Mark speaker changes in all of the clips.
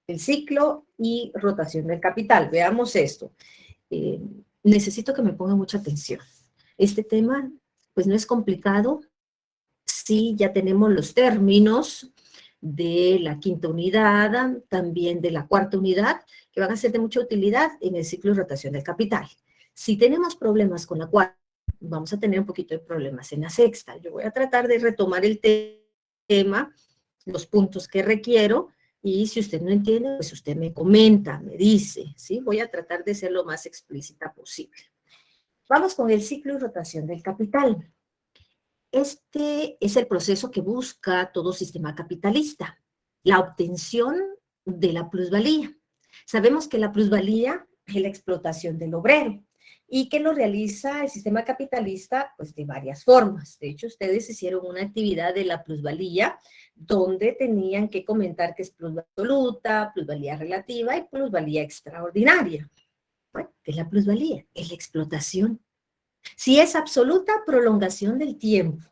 Speaker 1: el ciclo y rotación del capital. Veamos esto. Eh, Necesito que me pongan mucha atención. Este tema, pues no es complicado. Sí, ya tenemos los términos de la quinta unidad, también de la cuarta unidad, que van a ser de mucha utilidad en el ciclo de rotación del capital. Si tenemos problemas con la cuarta, vamos a tener un poquito de problemas en la sexta. Yo voy a tratar de retomar el tema, los puntos que requiero, y si usted no entiende, pues usted me comenta, me dice, ¿sí? Voy a tratar de ser lo más explícita posible. Vamos con el ciclo y rotación del capital. Este es el proceso que busca todo sistema capitalista, la obtención de la plusvalía. Sabemos que la plusvalía es la explotación del obrero y que lo realiza el sistema capitalista pues de varias formas. De hecho, ustedes hicieron una actividad de la plusvalía donde tenían que comentar que es plusvalía absoluta, plusvalía relativa y plusvalía extraordinaria. Bueno, ¿qué es la plusvalía? Es la explotación. Si es absoluta, prolongación del tiempo.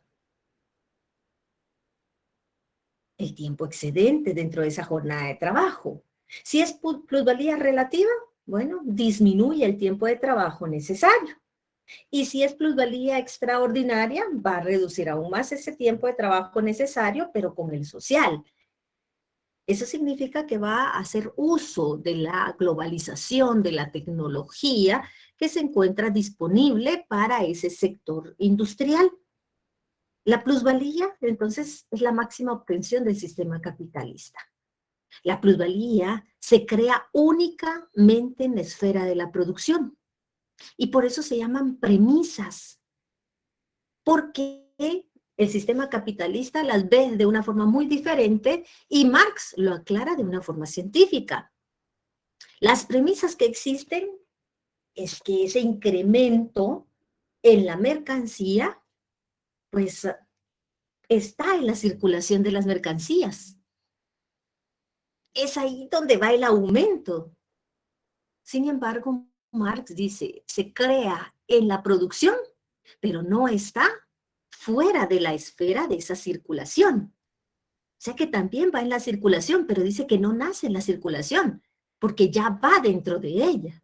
Speaker 1: El tiempo excedente dentro de esa jornada de trabajo. Si es plusvalía relativa, bueno, disminuye el tiempo de trabajo necesario. Y si es plusvalía extraordinaria, va a reducir aún más ese tiempo de trabajo necesario, pero con el social. Eso significa que va a hacer uso de la globalización, de la tecnología que se encuentra disponible para ese sector industrial. La plusvalía, entonces, es la máxima obtención del sistema capitalista. La plusvalía se crea únicamente en la esfera de la producción y por eso se llaman premisas, porque el sistema capitalista las ve de una forma muy diferente y Marx lo aclara de una forma científica. Las premisas que existen es que ese incremento en la mercancía, pues está en la circulación de las mercancías. Es ahí donde va el aumento. Sin embargo, Marx dice, se crea en la producción, pero no está fuera de la esfera de esa circulación. O sea que también va en la circulación, pero dice que no nace en la circulación, porque ya va dentro de ella.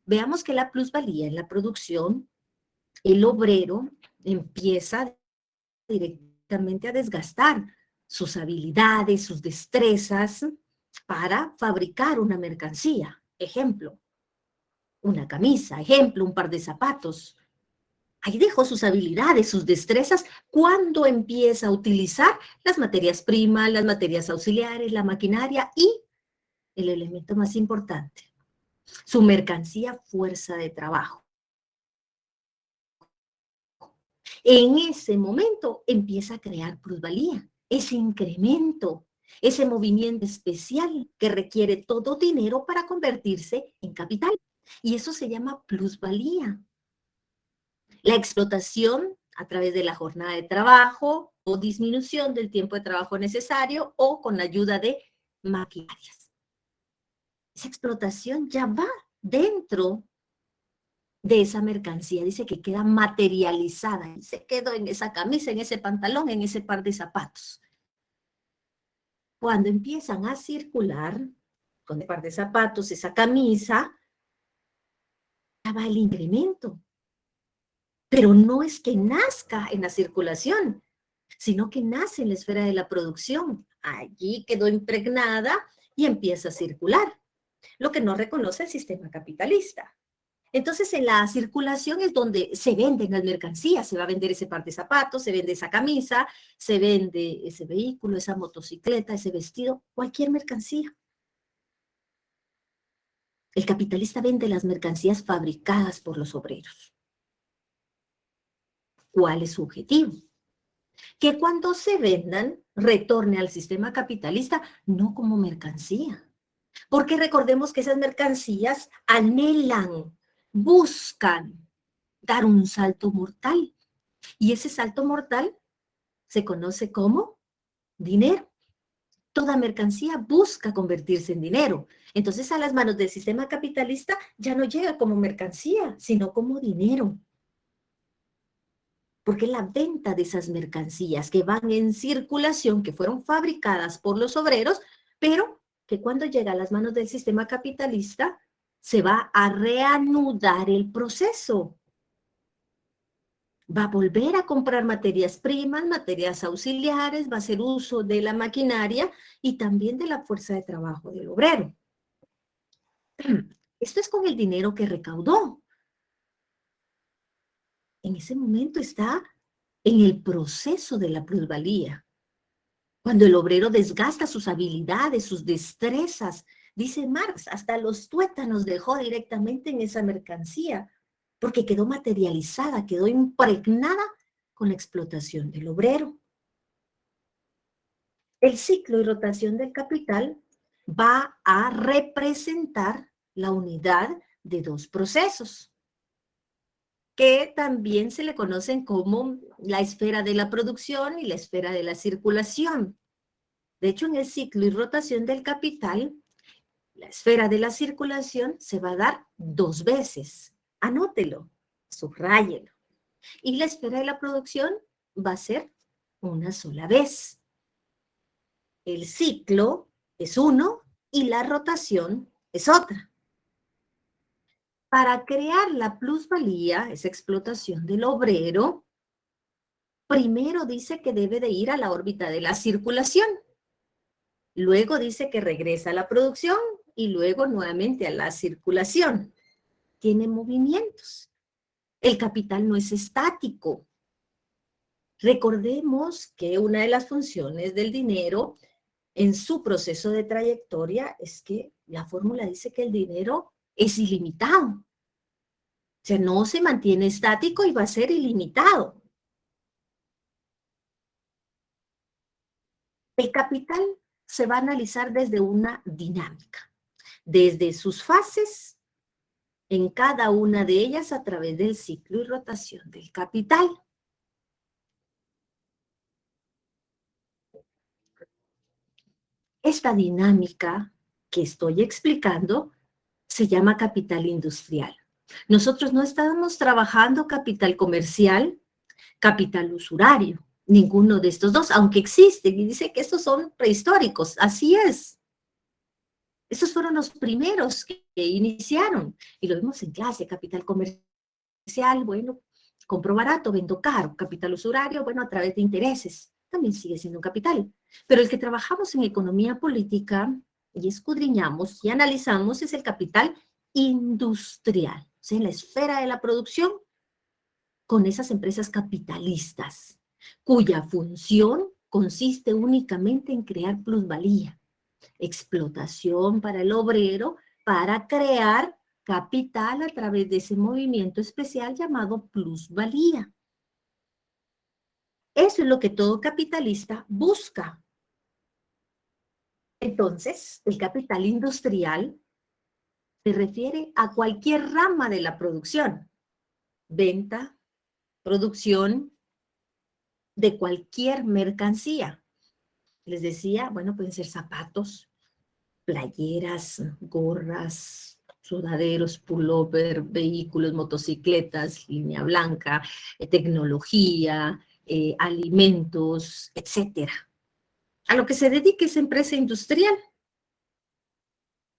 Speaker 1: Veamos que la plusvalía en la producción, el obrero empieza directamente a desgastar sus habilidades, sus destrezas para fabricar una mercancía. Ejemplo, una camisa, ejemplo, un par de zapatos. Ahí dejó sus habilidades, sus destrezas, cuando empieza a utilizar las materias primas, las materias auxiliares, la maquinaria y el elemento más importante, su mercancía fuerza de trabajo. En ese momento empieza a crear plusvalía, ese incremento, ese movimiento especial que requiere todo dinero para convertirse en capital. Y eso se llama plusvalía. La explotación a través de la jornada de trabajo o disminución del tiempo de trabajo necesario o con la ayuda de maquinarias. Esa explotación ya va dentro de esa mercancía, dice que queda materializada, y se quedó en esa camisa, en ese pantalón, en ese par de zapatos. Cuando empiezan a circular con el par de zapatos, esa camisa, ya va el incremento. Pero no es que nazca en la circulación, sino que nace en la esfera de la producción. Allí quedó impregnada y empieza a circular, lo que no reconoce el sistema capitalista. Entonces, en la circulación es donde se venden las mercancías, se va a vender ese par de zapatos, se vende esa camisa, se vende ese vehículo, esa motocicleta, ese vestido, cualquier mercancía. El capitalista vende las mercancías fabricadas por los obreros. ¿Cuál es su objetivo? Que cuando se vendan, retorne al sistema capitalista no como mercancía. Porque recordemos que esas mercancías anhelan, buscan dar un salto mortal. Y ese salto mortal se conoce como dinero. Toda mercancía busca convertirse en dinero. Entonces, a las manos del sistema capitalista ya no llega como mercancía, sino como dinero. Porque la venta de esas mercancías que van en circulación, que fueron fabricadas por los obreros, pero que cuando llega a las manos del sistema capitalista, se va a reanudar el proceso. Va a volver a comprar materias primas, materias auxiliares, va a hacer uso de la maquinaria y también de la fuerza de trabajo del obrero. Esto es con el dinero que recaudó. En ese momento está en el proceso de la plusvalía. Cuando el obrero desgasta sus habilidades, sus destrezas, dice Marx, hasta los tuétanos dejó directamente en esa mercancía, porque quedó materializada, quedó impregnada con la explotación del obrero. El ciclo y rotación del capital va a representar la unidad de dos procesos, que también se le conocen como la esfera de la producción y la esfera de la circulación. De hecho, en el ciclo y rotación del capital, la esfera de la circulación se va a dar dos veces. Anótelo, subráyelo. Y la esfera de la producción va a ser una sola vez. El ciclo es uno y la rotación es otra. Para crear la plusvalía, esa explotación del obrero, primero dice que debe de ir a la órbita de la circulación. Luego dice que regresa a la producción y luego nuevamente a la circulación. Tiene movimientos. El capital no es estático. Recordemos que una de las funciones del dinero en su proceso de trayectoria es que la fórmula dice que el dinero es ilimitado. O sea, no se mantiene estático y va a ser ilimitado. El capital se va a analizar desde una dinámica, desde sus fases en cada una de ellas a través del ciclo y rotación del capital. Esta dinámica que estoy explicando se llama capital industrial. Nosotros no estamos trabajando capital comercial, capital usurario, ninguno de estos dos, aunque existen, y dice que estos son prehistóricos, así es. Estos fueron los primeros que iniciaron, y lo vimos en clase, capital comercial, bueno, compro barato, vendo caro, capital usurario, bueno, a través de intereses, también sigue siendo un capital. Pero el que trabajamos en economía política y escudriñamos y analizamos es el capital industrial, o sea, en la esfera de la producción con esas empresas capitalistas, cuya función consiste únicamente en crear plusvalía, explotación para el obrero, para crear capital a través de ese movimiento especial llamado plusvalía. Eso es lo que todo capitalista busca. Entonces, el capital industrial se refiere a cualquier rama de la producción, venta, producción de cualquier mercancía. Les decía, bueno, pueden ser zapatos, playeras, gorras, sudaderos, pullover, vehículos, motocicletas, línea blanca, tecnología, alimentos, etcétera. A lo que se dedique esa empresa industrial,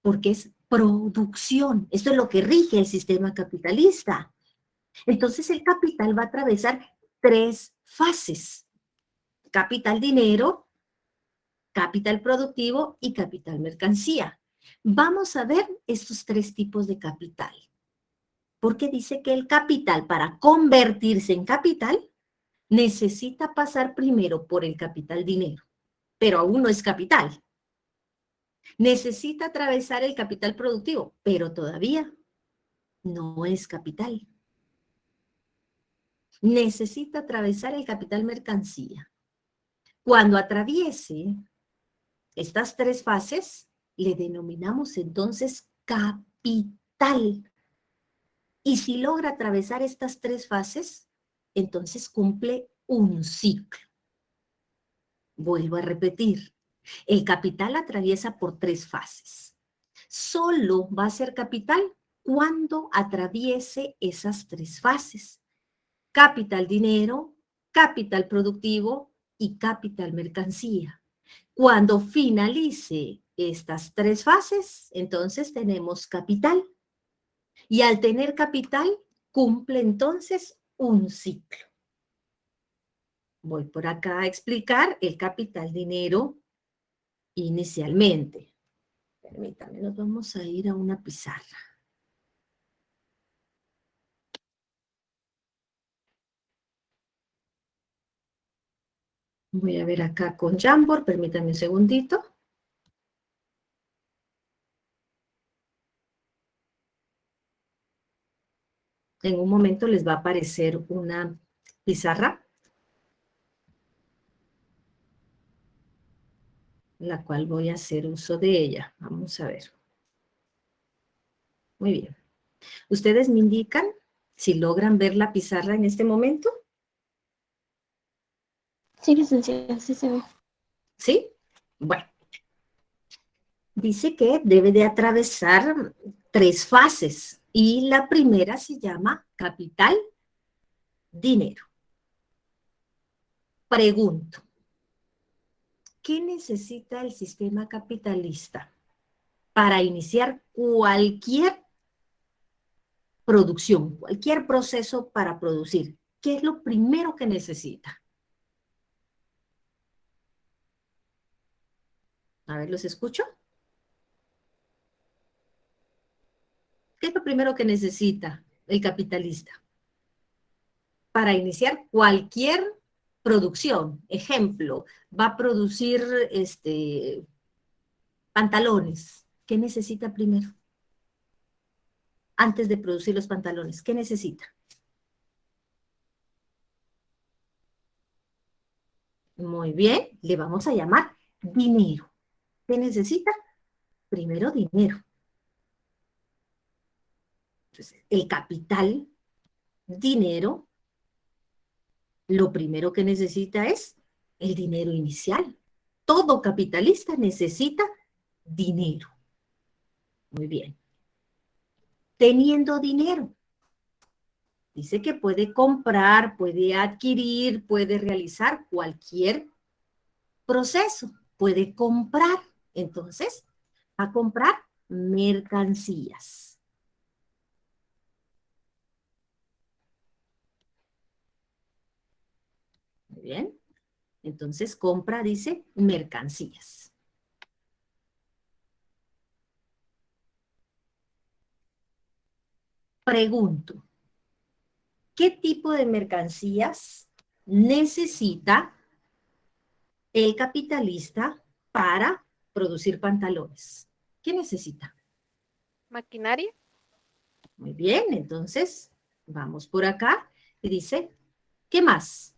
Speaker 1: porque es producción. Esto es lo que rige el sistema capitalista. Entonces el capital va a atravesar tres fases: capital dinero, capital productivo y capital mercancía. Vamos a ver estos tres tipos de capital. Porque dice que el capital, para convertirse en capital, necesita pasar primero por el capital dinero, pero aún no es capital. Necesita atravesar el capital productivo, pero todavía no es capital. Necesita atravesar el capital mercancía. Cuando atraviese estas tres fases, le denominamos entonces capital. Y si logra atravesar estas tres fases, entonces cumple un ciclo. Vuelvo a repetir, el capital atraviesa por tres fases. Solo va a ser capital cuando atraviese esas tres fases: capital dinero, capital productivo y capital mercancía. Cuando finalice estas tres fases, entonces tenemos capital. Y al tener capital, cumple entonces un ciclo. Voy por acá a explicar el capital dinero inicialmente. Permítanme, nos vamos a ir a una pizarra. Voy a ver acá con Jamboard, permítanme un segundito. En un momento les va a aparecer una pizarra, la cual voy a hacer uso de ella. Vamos a ver. Muy bien. ¿Ustedes me indican si logran ver la pizarra en este momento?
Speaker 2: Sí, licenciada, sí se ve.
Speaker 1: ¿Sí? Bueno, dice que debe de atravesar tres fases y la primera se llama capital, dinero. Pregunto, ¿qué necesita el sistema capitalista para iniciar cualquier producción, cualquier proceso para producir? ¿Qué es lo primero que necesita? A ver, ¿los escucho? ¿Qué es lo primero que necesita el capitalista para iniciar cualquier producción? Ejemplo, va a producir pantalones. ¿Qué necesita primero? Antes de producir los pantalones, ¿qué necesita? Muy bien, le vamos a llamar dinero. ¿Qué necesita? Primero dinero. Entonces, el capital, dinero, lo primero que necesita es el dinero inicial. Todo capitalista necesita dinero. Muy bien. Teniendo dinero, dice que puede comprar, puede adquirir, puede realizar cualquier proceso, puede comprar. Entonces, va a comprar mercancías. Muy bien. Entonces, compra, dice, mercancías. Pregunto, ¿qué tipo de mercancías necesita el capitalista para producir pantalones? ¿Qué necesita?
Speaker 2: Maquinaria,
Speaker 1: Muy bien, entonces vamos por acá y dice, ¿qué más?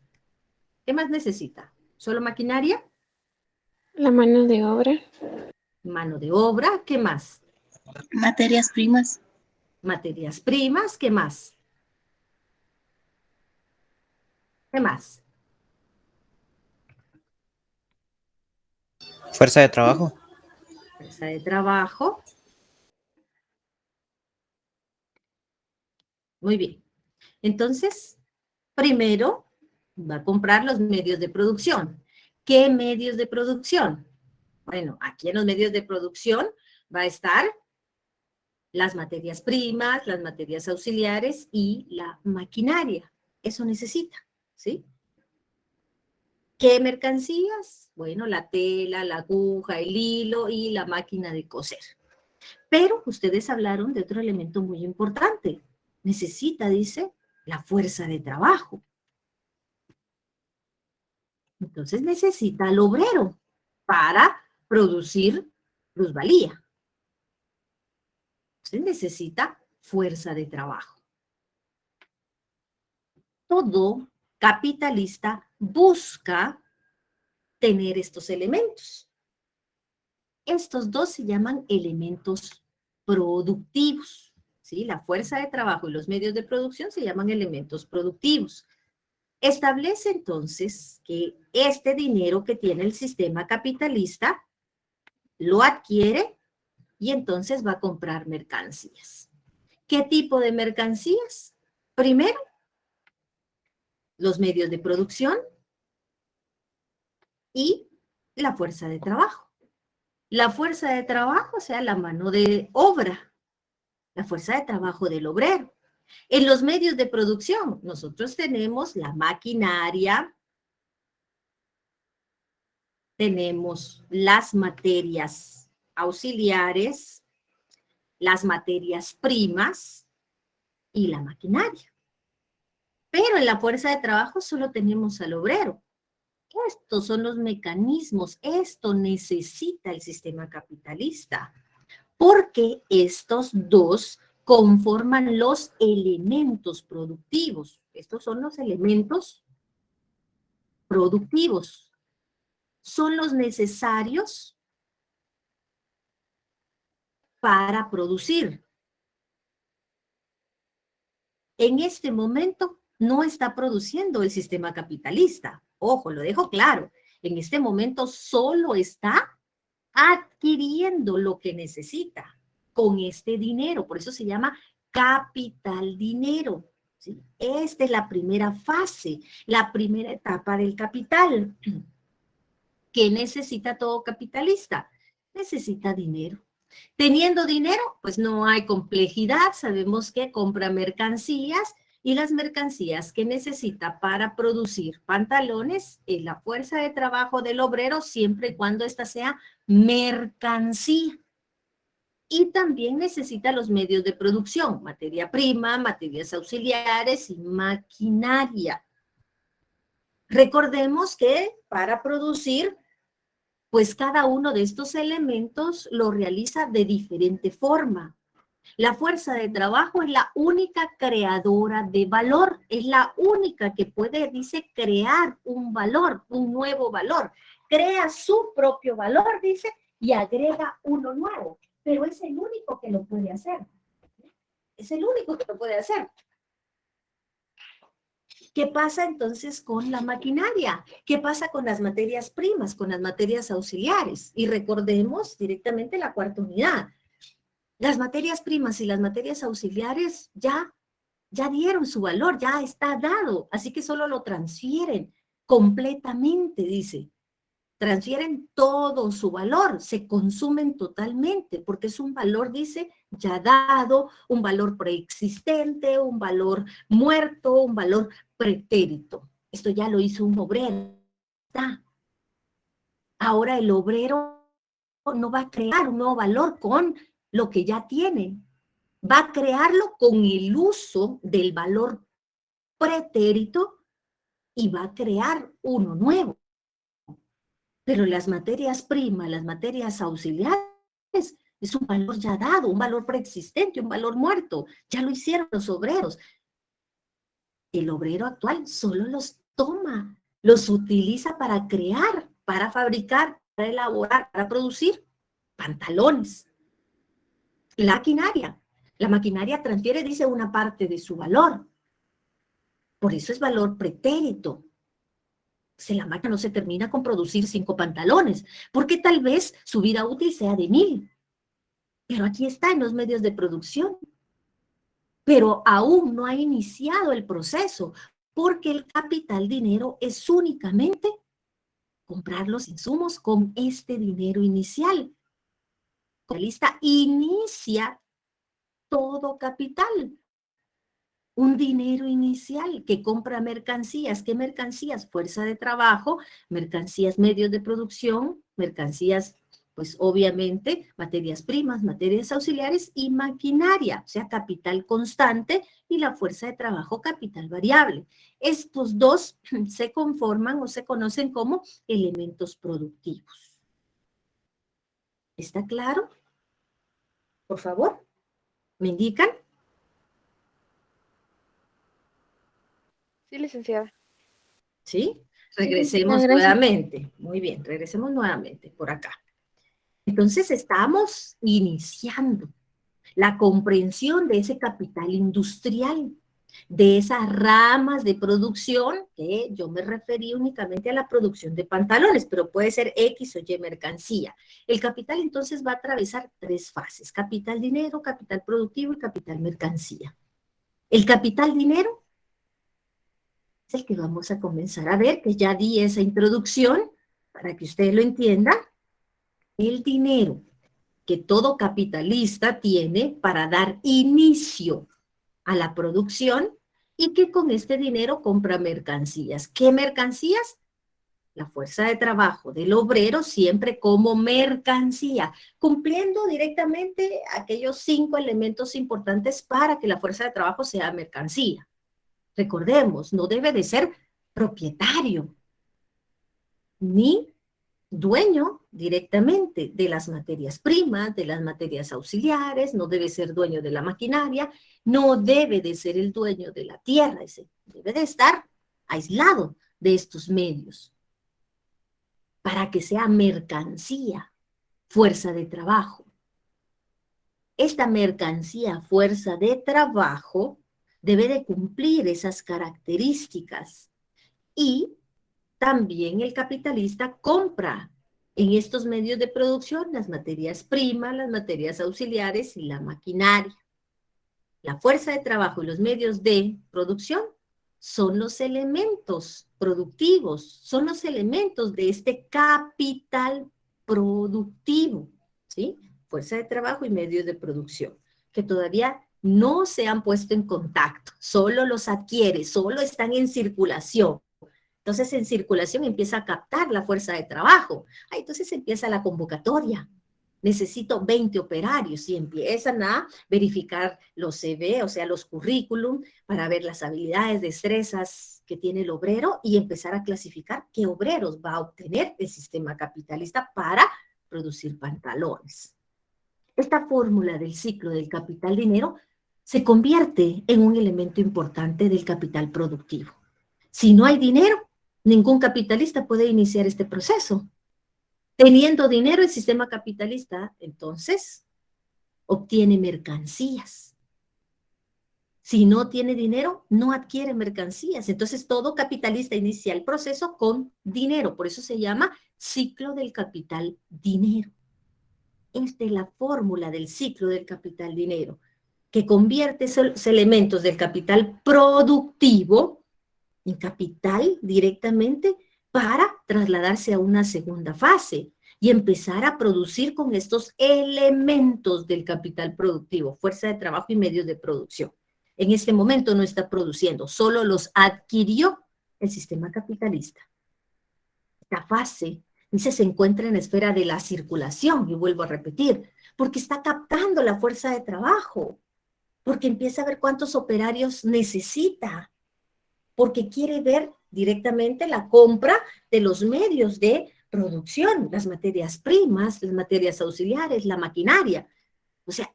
Speaker 1: ¿Qué más necesita? ¿Solo maquinaria?
Speaker 2: la mano de obra,
Speaker 1: Mano de obra, ¿qué más?
Speaker 3: Materias primas,
Speaker 1: Materias primas, ¿qué más? ¿Qué más?
Speaker 4: Fuerza de trabajo.
Speaker 1: Fuerza de trabajo. Muy bien. Entonces, primero va a comprar los medios de producción. ¿Qué medios de producción? Bueno, aquí en los medios de producción va a estar las materias primas, las materias auxiliares y la maquinaria. Eso necesita, ¿sí? ¿Qué mercancías? Bueno, la tela, la aguja, el hilo y la máquina de coser. Pero ustedes hablaron de otro elemento muy importante. Necesita, dice, la fuerza de trabajo. Entonces necesita al obrero para producir plusvalía. Entonces necesita fuerza de trabajo. Todo capitalista busca tener estos elementos. Estos dos se llaman elementos productivos, ¿sí? La fuerza de trabajo y los medios de producción se llaman elementos productivos. Establece entonces que este dinero que tiene el sistema capitalista lo adquiere y entonces va a comprar mercancías. ¿Qué tipo de mercancías? Primero, los medios de producción y la fuerza de trabajo. La fuerza de trabajo, o sea, la mano de obra, la fuerza de trabajo del obrero. En los medios de producción, nosotros tenemos la maquinaria, tenemos las materias auxiliares, las materias primas y la maquinaria. Pero en la fuerza de trabajo solo tenemos al obrero. Estos son los mecanismos, esto necesita el sistema capitalista, porque estos dos conforman los elementos productivos. Estos son los elementos productivos. Son los necesarios para producir. En este momento no está produciendo el sistema capitalista. Ojo, lo dejo claro. En este momento solo está adquiriendo lo que necesita con este dinero. Por eso se llama capital dinero. ¿Sí? Esta es la primera fase, la primera etapa del capital. ¿Qué necesita todo capitalista? Necesita dinero. Teniendo dinero, pues no hay complejidad. Sabemos que compra mercancías y las mercancías que necesita para producir pantalones es la fuerza de trabajo del obrero siempre y cuando ésta sea mercancía. Y también necesita los medios de producción, materia prima, materias auxiliares y maquinaria. Recordemos que para producir, pues cada uno de estos elementos lo realiza de diferente forma. La fuerza de trabajo es la única creadora de valor, es la única que puede, dice, crear un valor, un nuevo valor. Crea su propio valor, dice, y agrega uno nuevo, pero es el único que lo puede hacer. Es el único que lo puede hacer. ¿Qué pasa entonces con la maquinaria? ¿Qué pasa con las materias primas, con las materias auxiliares? Y recordemos directamente la cuarta unidad. Las materias primas y las materias auxiliares ya dieron su valor, ya está dado, así que solo lo transfieren completamente, dice. Transfieren todo su valor, se consumen totalmente, porque es un valor, dice, ya dado, un valor preexistente, un valor muerto, un valor pretérito. Esto ya lo hizo un obrero. Ahora el obrero no va a crear un nuevo valor con lo que ya tiene, va a crearlo con el uso del valor pretérito y va a crear uno nuevo. Pero las materias primas, las materias auxiliares, es un valor ya dado, un valor preexistente, un valor muerto. Ya lo hicieron los obreros. El obrero actual solo los toma, los utiliza para crear, para fabricar, para elaborar, para producir pantalones. La maquinaria transfiere, dice, una parte de su valor. Por eso es valor pretérito. Si la máquina no se termina con producir 5 pantalones, porque tal vez su vida útil sea de 1000. Pero aquí está en los medios de producción. Pero aún no ha iniciado el proceso, porque el capital dinero es únicamente comprar los insumos con este dinero inicial. La lista inicia todo capital. Un dinero inicial que compra mercancías. ¿Qué mercancías? Fuerza de trabajo, mercancías, medios de producción, mercancías, pues obviamente, materias primas, materias auxiliares y maquinaria, o sea, capital constante y la fuerza de trabajo, capital variable. Estos dos se conforman o se conocen como elementos productivos. ¿Está claro? Por favor, ¿me indican?
Speaker 2: Sí, licenciada.
Speaker 1: ¿Sí?
Speaker 2: Sí,
Speaker 1: Regresemos
Speaker 2: gracias.
Speaker 1: nuevamente. Muy bien, regresemos nuevamente por acá. Entonces estamos iniciando la comprensión de ese capital industrial, de esas ramas de producción, que yo me referí únicamente a la producción de pantalones, pero puede ser X o Y mercancía. El capital entonces va a atravesar 3 fases: capital dinero, capital productivo y capital mercancía. El capital dinero es el que vamos a comenzar a ver, que ya di esa introducción para que ustedes lo entiendan. el dinero que todo capitalista tiene para dar inicio a la producción y que con este dinero compra mercancías. ¿Qué mercancías? La fuerza de trabajo del obrero siempre como mercancía, cumpliendo directamente aquellos 5 elementos importantes para que la fuerza de trabajo sea mercancía. Recordemos, no debe de ser propietario ni dueño directamente de las materias primas, de las materias auxiliares, no debe ser dueño de la maquinaria, no debe de ser el dueño de la tierra, debe de estar aislado de estos medios para que sea mercancía, fuerza de trabajo. Esta mercancía, fuerza de trabajo, debe de cumplir esas características y también el capitalista compra en estos medios de producción las materias primas, las materias auxiliares y la maquinaria. La fuerza de trabajo y los medios de producción son los elementos productivos, son los elementos de este capital productivo, ¿sí? Fuerza de trabajo y medios de producción, que todavía no se han puesto en contacto, solo los adquiere, solo están en circulación. Entonces, en circulación empieza a captar la fuerza de trabajo. Entonces empieza la convocatoria. Necesito 20 operarios y empiezan a verificar los CV, o sea, los currículum, para ver las habilidades, destrezas que tiene el obrero y empezar a clasificar qué obreros va a obtener el sistema capitalista para producir pantalones. Esta fórmula del ciclo del capital-dinero se convierte en un elemento importante del capital productivo. Si no hay dinero, ningún capitalista puede iniciar este proceso. Teniendo dinero el sistema capitalista, entonces, obtiene mercancías. Si no tiene dinero, no adquiere mercancías. Entonces, todo capitalista inicia el proceso con dinero. Por eso se llama ciclo del capital-dinero. Esta es la fórmula del ciclo del capital-dinero, que convierte esos elementos del capital productivo en capital directamente para trasladarse a una segunda fase y empezar a producir con estos elementos del capital productivo, fuerza de trabajo y medios de producción. En este momento no está produciendo, solo los adquirió el sistema capitalista. Esta fase, dice, se encuentra en la esfera de la circulación, y vuelvo a repetir, porque está captando la fuerza de trabajo, porque empieza a ver cuántos operarios necesita, porque quiere ver directamente la compra de los medios de producción, las materias primas, las materias auxiliares, la maquinaria. O sea,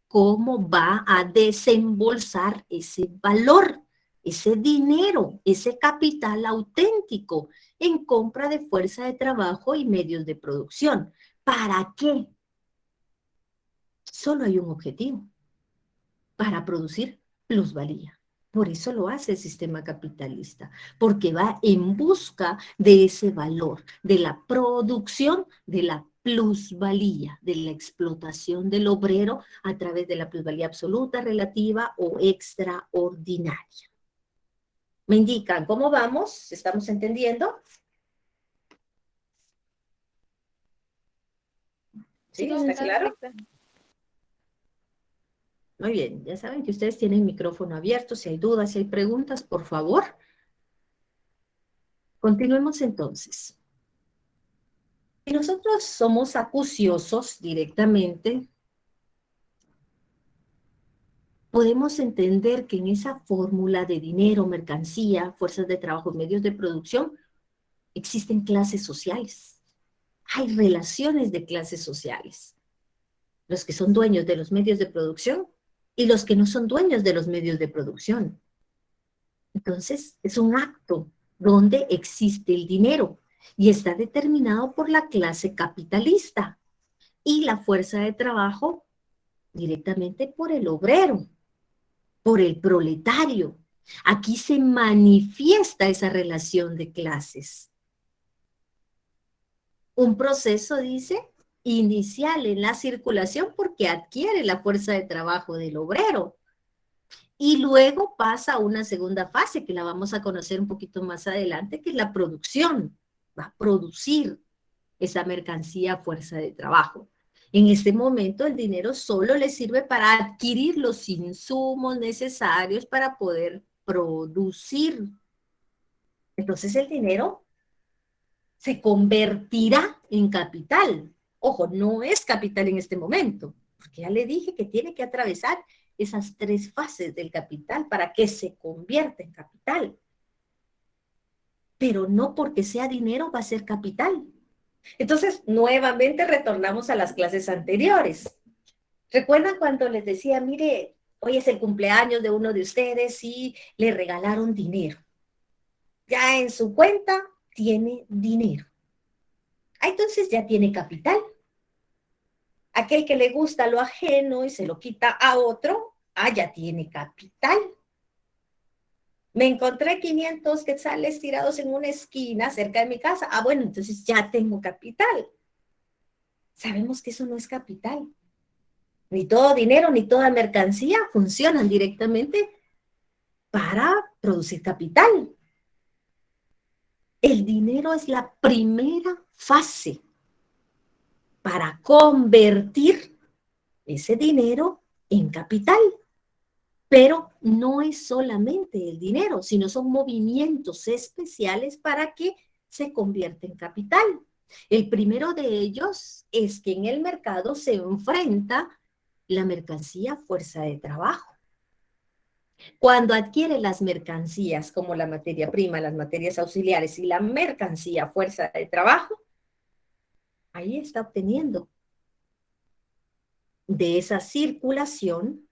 Speaker 1: ¿cómo va a desembolsar ese valor, ese dinero, ese capital auténtico en compra de fuerza de trabajo y medios de producción? ¿Para qué? Solo hay un objetivo: para producir plusvalía. Por eso lo hace el sistema capitalista, porque va en busca de ese valor, de la producción, de la plusvalía, de la explotación del obrero a través de la plusvalía absoluta, relativa o extraordinaria. ¿Me indican cómo vamos? ¿Estamos entendiendo? ¿Sí? ¿Está claro? Muy bien, ya saben que ustedes tienen el micrófono abierto. Si hay dudas, si hay preguntas, por favor. Continuemos entonces. Si nosotros somos acuciosos directamente, podemos entender que en esa fórmula de dinero, mercancía, fuerzas de trabajo, medios de producción, existen clases sociales. Hay relaciones de clases sociales. Los que son dueños de los medios de producción y los que no son dueños de los medios de producción. Entonces, es un acto donde existe el dinero y está determinado por la clase capitalista y la fuerza de trabajo directamente por el obrero, por el proletario. Aquí se manifiesta esa relación de clases. Un proceso, dice, inicial en la circulación porque adquiere la fuerza de trabajo del obrero. Y luego pasa a una segunda fase que la vamos a conocer un poquito más adelante, que es la producción. Va a producir. esa mercancía fuerza de trabajo. En este momento el dinero solo le sirve para adquirir los insumos necesarios para poder producir. Entonces el dinero se convertirá en capital. Ojo, no es capital en este momento, porque ya le dije que tiene que atravesar esas 3 fases del capital para que se convierta en capital. Pero no porque sea dinero va a ser capital. Entonces, nuevamente retornamos a las clases anteriores. ¿Recuerdan cuando les decía, mire, hoy es el cumpleaños de uno de ustedes y le regalaron dinero? Ya en su cuenta tiene dinero. Entonces ya tiene capital. Aquel que le gusta lo ajeno y se lo quita a otro, ya tiene capital. Me encontré 500 quetzales tirados en una esquina cerca de mi casa. Bueno, entonces ya tengo capital. Sabemos que eso no es capital. Ni todo dinero, ni toda mercancía funcionan directamente para producir capital. El dinero es la primera fase para convertir ese dinero en capital. Pero no es solamente el dinero, sino son movimientos especiales para que se convierta en capital. El primero de ellos es que en el mercado se enfrenta la mercancía fuerza de trabajo. Cuando adquiere las mercancías como la materia prima, las materias auxiliares y la mercancía fuerza de trabajo, ahí está obteniendo de esa circulación,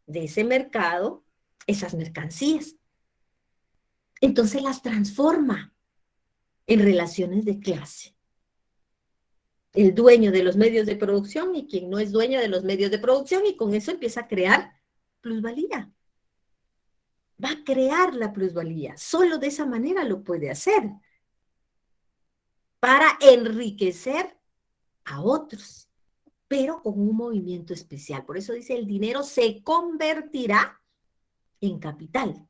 Speaker 1: de ese mercado, esas mercancías. Entonces las transforma en relaciones de clase. El dueño de los medios de producción y quien no es dueño de los medios de producción, y con eso empieza a crear plusvalía. Va a crear la plusvalía. Solo de esa manera lo puede hacer. Para enriquecer a otros, pero con un movimiento especial. Por eso dice, el dinero se convertirá en capital,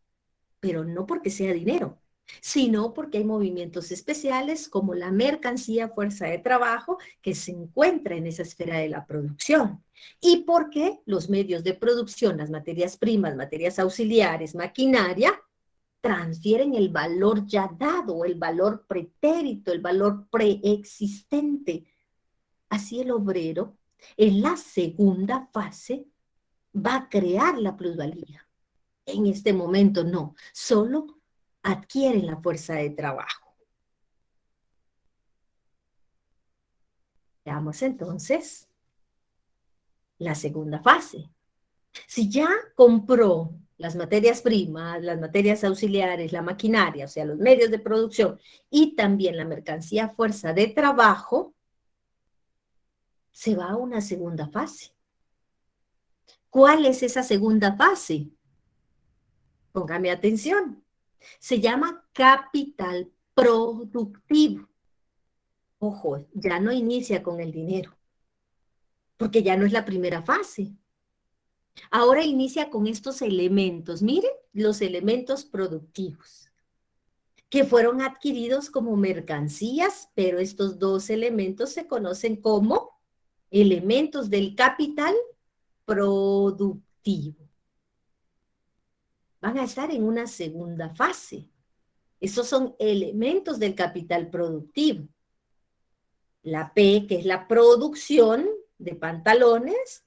Speaker 1: pero no porque sea dinero, sino porque hay movimientos especiales como la mercancía fuerza de trabajo que se encuentra en esa esfera de la producción. Y porque los medios de producción, las materias primas, materias auxiliares, maquinaria, transfieren el valor ya dado, el valor pretérito, el valor preexistente. Así el obrero, en la segunda fase, va a crear la plusvalía. En este momento no, solo adquieren la fuerza de trabajo. Veamos entonces la segunda fase. Si ya compró las materias primas, las materias auxiliares, la maquinaria, o sea, los medios de producción y también la mercancía fuerza de trabajo, se va a una segunda fase. ¿Cuál es esa segunda fase? Póngame atención. Se llama capital productivo. Ojo, ya no inicia con el dinero, porque ya no es la primera fase. Ahora inicia con estos elementos. Miren, los elementos productivos, que fueron adquiridos como mercancías, pero estos 2 elementos se conocen como elementos del capital productivo. Van a estar en una segunda fase. Estos son elementos del capital productivo. La P, que es la producción de pantalones,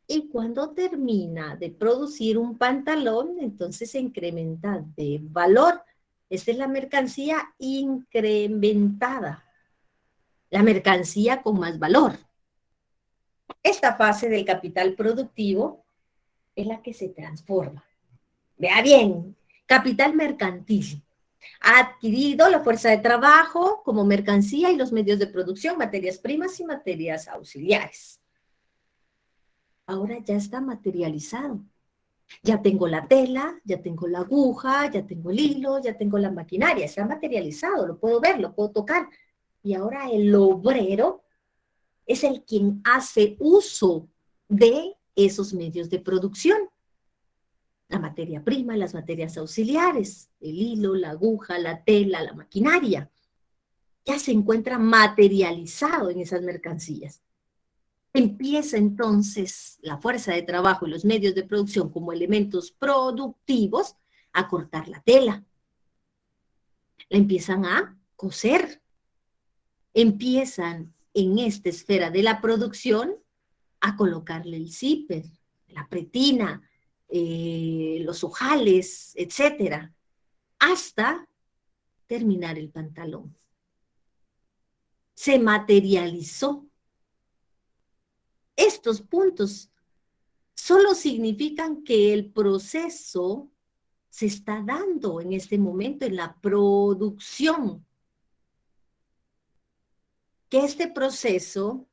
Speaker 1: y cuando termina de producir un pantalón, entonces se incrementa de valor. Esta es la mercancía incrementada, la mercancía con más valor. Esta fase del capital productivo es la que se transforma. Vea bien, capital mercantil. Ha adquirido la fuerza de trabajo como mercancía y los medios de producción, materias primas y materias auxiliares. Ahora ya está materializado. Ya tengo la tela, ya tengo la aguja, ya tengo el hilo, ya tengo la maquinaria. Está materializado, lo puedo ver, lo puedo tocar. Y ahora el obrero es el quien hace uso de esos medios de producción. La materia prima, las materias auxiliares, el hilo, la aguja, la tela, la maquinaria. ya se encuentra materializado en esas mercancías. Empieza entonces la fuerza de trabajo y los medios de producción como elementos productivos a cortar la tela. La empiezan a coser. Empiezan en esta esfera de la producción a colocarle el zipper, la pretina, los ojales, etcétera, hasta terminar el pantalón. Se materializó. Estos puntos solo significan que el proceso se está dando en este momento en la producción. Que este proceso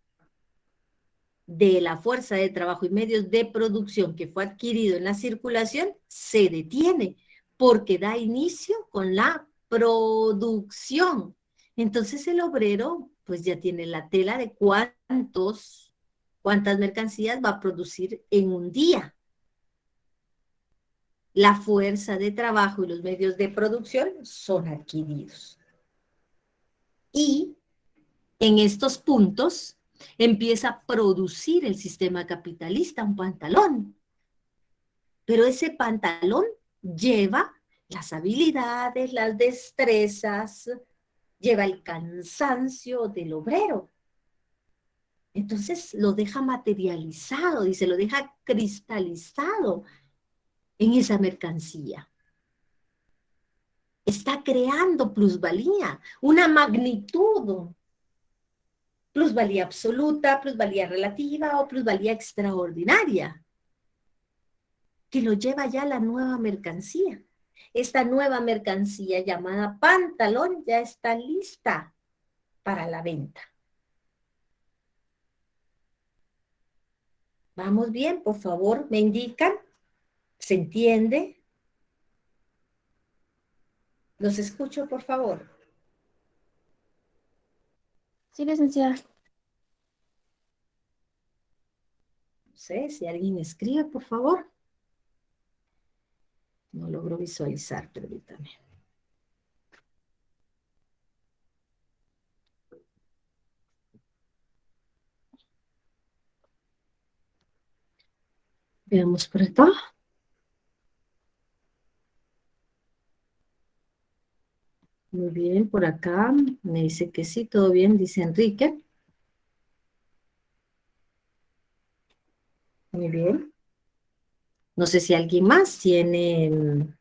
Speaker 1: de la fuerza de trabajo y medios de producción que fue adquirido en la circulación se detiene porque da inicio con la producción. Entonces el obrero pues ya tiene la tela de cuántas mercancías va a producir en un día. La fuerza de trabajo y los medios de producción son adquiridos. Y en estos puntos empieza a producir el sistema capitalista un pantalón. Pero ese pantalón lleva las habilidades, las destrezas, lleva el cansancio del obrero. Entonces lo deja materializado, dice, lo deja cristalizado en esa mercancía. Está creando plusvalía, una magnitud, plusvalía absoluta, plusvalía relativa o plusvalía extraordinaria, que lo lleva ya a la nueva mercancía. Esta nueva mercancía llamada pantalón ya está lista para la venta. ¿Vamos bien? Por favor, me indican. ¿Se entiende? Los escucho, por favor.
Speaker 2: Sí, licenciada.
Speaker 1: No sé si alguien escribe, por favor. No logro visualizar, permítame. Veamos por acá. Muy bien, por acá me dice que sí, todo bien, dice Enrique. Muy bien. No sé si alguien más tiene...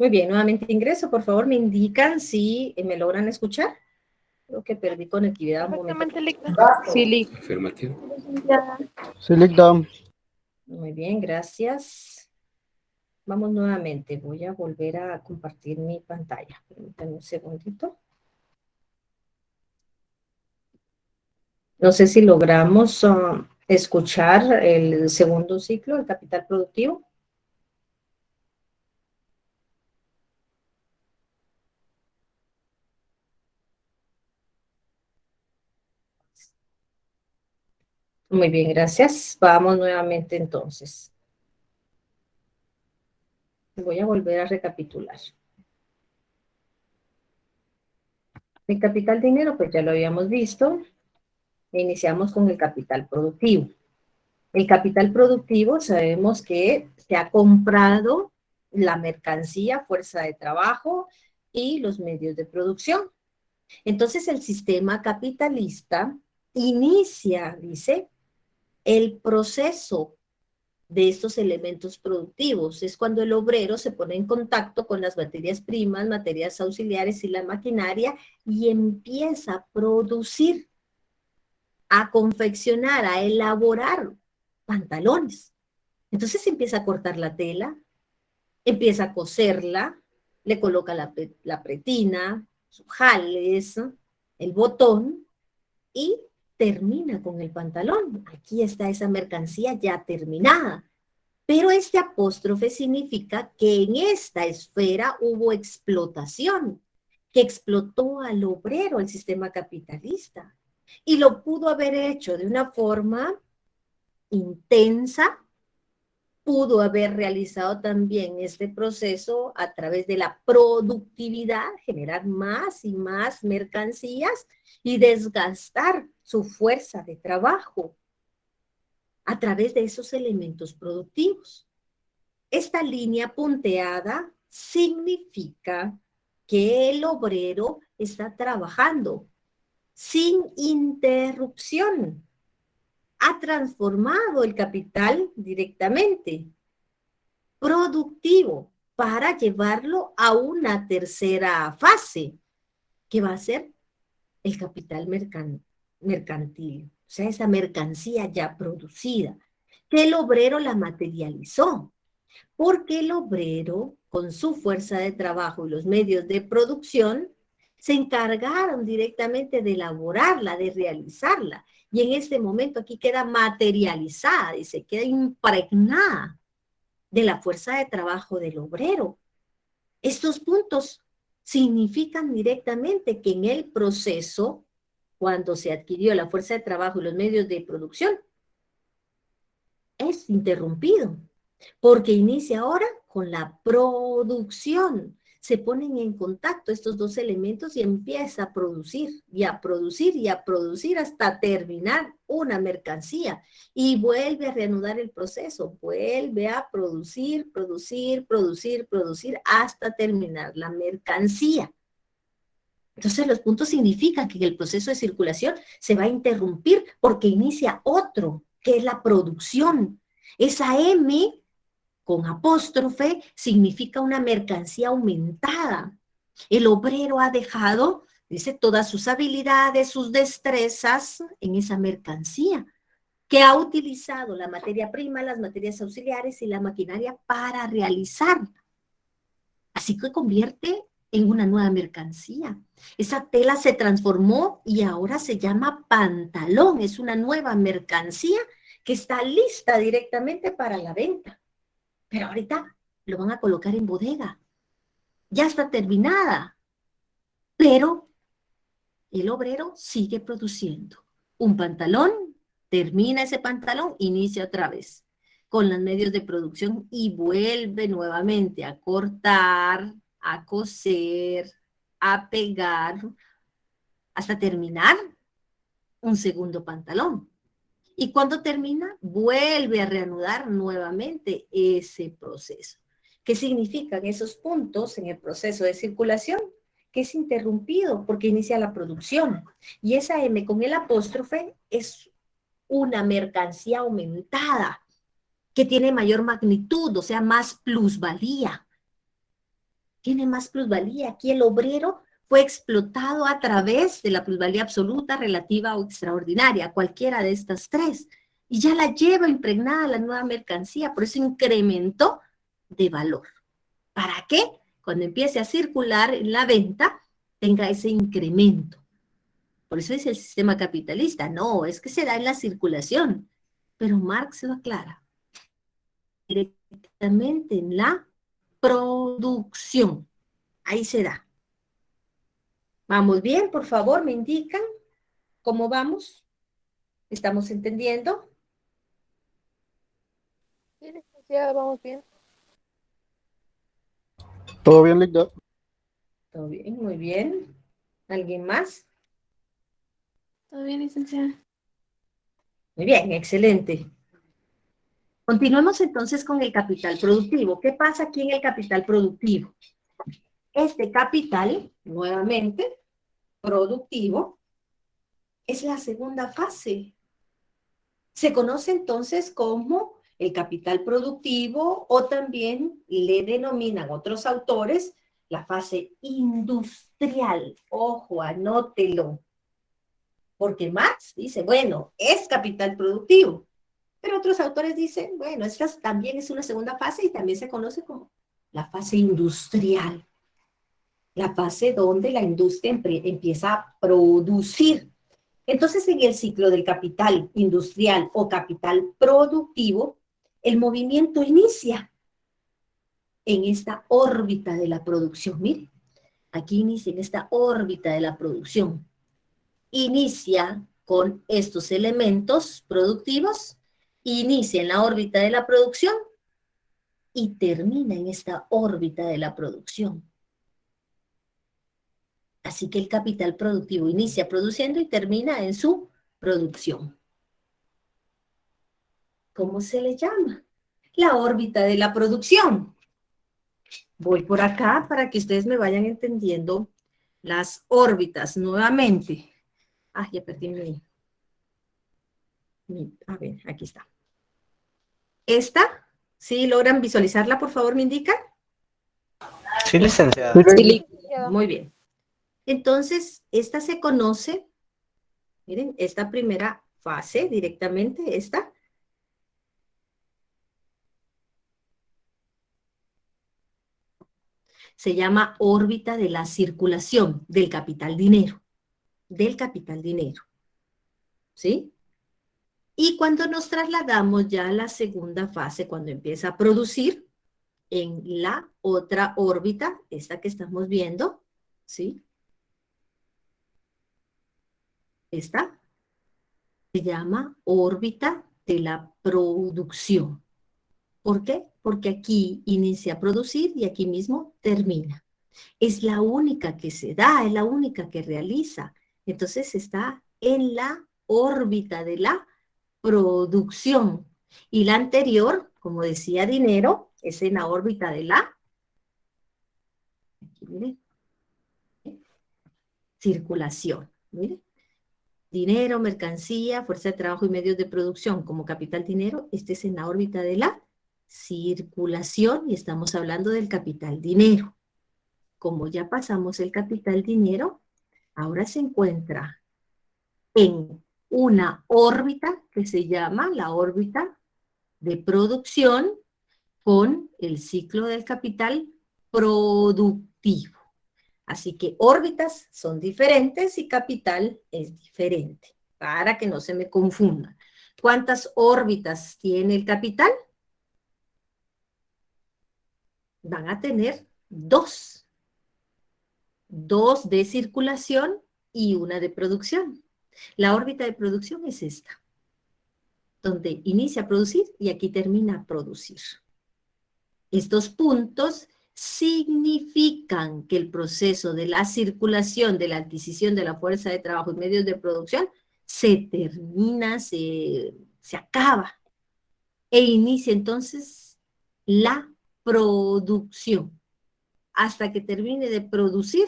Speaker 1: Muy bien, nuevamente ingreso. Por favor, me indican si me logran escuchar. Creo que perdí conectividad un momento.
Speaker 2: Perfectamente, Licda.
Speaker 4: Sí, Lic.
Speaker 5: Afirmativo.
Speaker 2: Licenciada.
Speaker 6: Sí, Licda.
Speaker 1: Muy bien, gracias. Vamos nuevamente. Voy a volver a compartir mi pantalla. Permítanme un segundito. No sé si logramos escuchar el segundo ciclo, el capital productivo. Muy bien, gracias. Vamos nuevamente entonces. Voy a volver a recapitular. El capital dinero, pues ya lo habíamos visto. Iniciamos con el capital productivo. El capital productivo sabemos que se ha comprado la mercancía, fuerza de trabajo y los medios de producción. Entonces el sistema capitalista inicia, dice, el proceso de estos elementos productivos. Es cuando el obrero se pone en contacto con las materias primas, materias auxiliares y la maquinaria y empieza a producir, a confeccionar, a elaborar pantalones. Entonces empieza a cortar la tela, empieza a coserla, le coloca la pretina, sus jales, el botón y termina con el pantalón. Aquí está esa mercancía ya terminada. Pero este apóstrofe significa que en esta esfera hubo explotación, que explotó al obrero el sistema capitalista. Y lo pudo haber hecho de una forma intensa, pudo haber realizado también este proceso a través de la productividad, generar más y más mercancías y desgastar su fuerza de trabajo a través de esos elementos productivos. Esta línea punteada significa que el obrero está trabajando sin interrupción. Ha transformado el capital directamente productivo para llevarlo a una tercera fase, que va a ser el capital mercantil, o sea, esa mercancía ya producida, que el obrero la materializó, porque el obrero, con su fuerza de trabajo y los medios de producción, se encargaron directamente de elaborarla, de realizarla, y en este momento aquí queda materializada y se queda impregnada de la fuerza de trabajo del obrero. Estos puntos significan directamente que en el proceso, cuando se adquirió la fuerza de trabajo y los medios de producción, es interrumpido, porque inicia ahora con la producción. Se ponen en contacto estos dos elementos y empieza a producir y a producir y a producir hasta terminar una mercancía y vuelve a reanudar el proceso, vuelve a producir, producir, producir, producir hasta terminar la mercancía. Entonces los puntos significan que el proceso de circulación se va a interrumpir porque inicia otro, que es la producción. Esa M con apóstrofe significa una mercancía aumentada. El obrero ha dejado, dice, todas sus habilidades, sus destrezas en esa mercancía, que ha utilizado la materia prima, las materias auxiliares y la maquinaria para realizar. Así que convierte en una nueva mercancía. Esa tela se transformó y ahora se llama pantalón. Es una nueva mercancía que está lista directamente para la venta. Pero ahorita lo van a colocar en bodega. Ya está terminada. Pero el obrero sigue produciendo. Un pantalón, termina ese pantalón, inicia otra vez con los medios de producción y vuelve nuevamente a cortar, a coser, a pegar, hasta terminar un segundo pantalón. Y cuando termina, vuelve a reanudar nuevamente ese proceso. ¿Qué significan esos puntos en el proceso de circulación? Que es interrumpido porque inicia la producción. Y esa M con el apóstrofe es una mercancía aumentada que tiene mayor magnitud, o sea, más plusvalía. tiene más plusvalía. Aquí el obrero fue explotado a través de la plusvalía absoluta, relativa o extraordinaria, cualquiera de estas tres. Y ya la lleva impregnada la nueva mercancía, por eso incrementó de valor. ¿Para qué? Cuando empiece a circular en la venta, tenga ese incremento. Por eso es el sistema capitalista. No, es que se da en la circulación. Pero Marx lo aclara. Directamente en la producción. Ahí se da. ¿Vamos bien? Por favor, me indican cómo vamos. ¿Estamos entendiendo?
Speaker 2: Sí, licenciada, vamos bien.
Speaker 4: ¿Todo bien, Linda?
Speaker 1: Todo bien, muy bien. ¿Alguien más?
Speaker 2: ¿Todo bien, licenciada?
Speaker 1: Muy bien, excelente. Continuemos entonces con el capital productivo. ¿Qué pasa aquí en el capital productivo? Este capital, nuevamente, productivo, es la segunda fase. Se conoce entonces como el capital productivo o también le denominan otros autores la fase industrial. Ojo, anótelo. Porque Marx dice, bueno, es capital productivo. Pero otros autores dicen, bueno, esta también es una segunda fase y también se conoce como la fase industrial. La fase donde la industria empieza a producir. Entonces, en el ciclo del capital industrial o capital productivo, el movimiento inicia en esta órbita de la producción. Mire, aquí inicia en esta órbita de la producción. Inicia con estos elementos productivos, inicia en la órbita de la producción y termina en esta órbita de la producción. Así que el capital productivo inicia produciendo y termina en su producción. ¿Cómo se le llama? La órbita de la producción. Voy por acá para que ustedes me vayan entendiendo las órbitas nuevamente. Ah, ya perdí a ver, aquí está. Esta, ¿sí logran visualizarla, por favor, me indican?
Speaker 5: Sí, licenciada.
Speaker 4: Sí,
Speaker 2: Licenciada.
Speaker 1: Muy bien. Entonces, esta se conoce, miren, esta primera fase directamente, esta, se llama órbita de la circulación del capital dinero, ¿sí? Y cuando nos trasladamos ya a la segunda fase, cuando empieza a producir, en la otra órbita, esta que estamos viendo, ¿sí? Esta se llama órbita de la producción. ¿Por qué? Porque aquí inicia a producir y aquí mismo termina. Es la única que se da, es la única que realiza. Entonces está en la órbita de la producción. Y la anterior, como decía dinero, es en la órbita de la aquí, miren, circulación. Miren. Dinero, mercancía, fuerza de trabajo y medios de producción como capital dinero, este es en la órbita de la circulación y estamos hablando del capital dinero. Como ya pasamos el capital dinero, ahora se encuentra en una órbita que se llama la órbita de producción con el ciclo del capital productivo. Así que órbitas son diferentes y capital es diferente, para que no se me confunda. ¿Cuántas órbitas tiene el capital? Van a tener dos. Dos de circulación y una de producción. La órbita de producción es esta, donde inicia a producir y aquí termina a producir. Estos puntos significan que el proceso de la circulación, de la adquisición de la fuerza de trabajo y medios de producción se termina, se acaba e inicia entonces la producción. Hasta que termine de producir,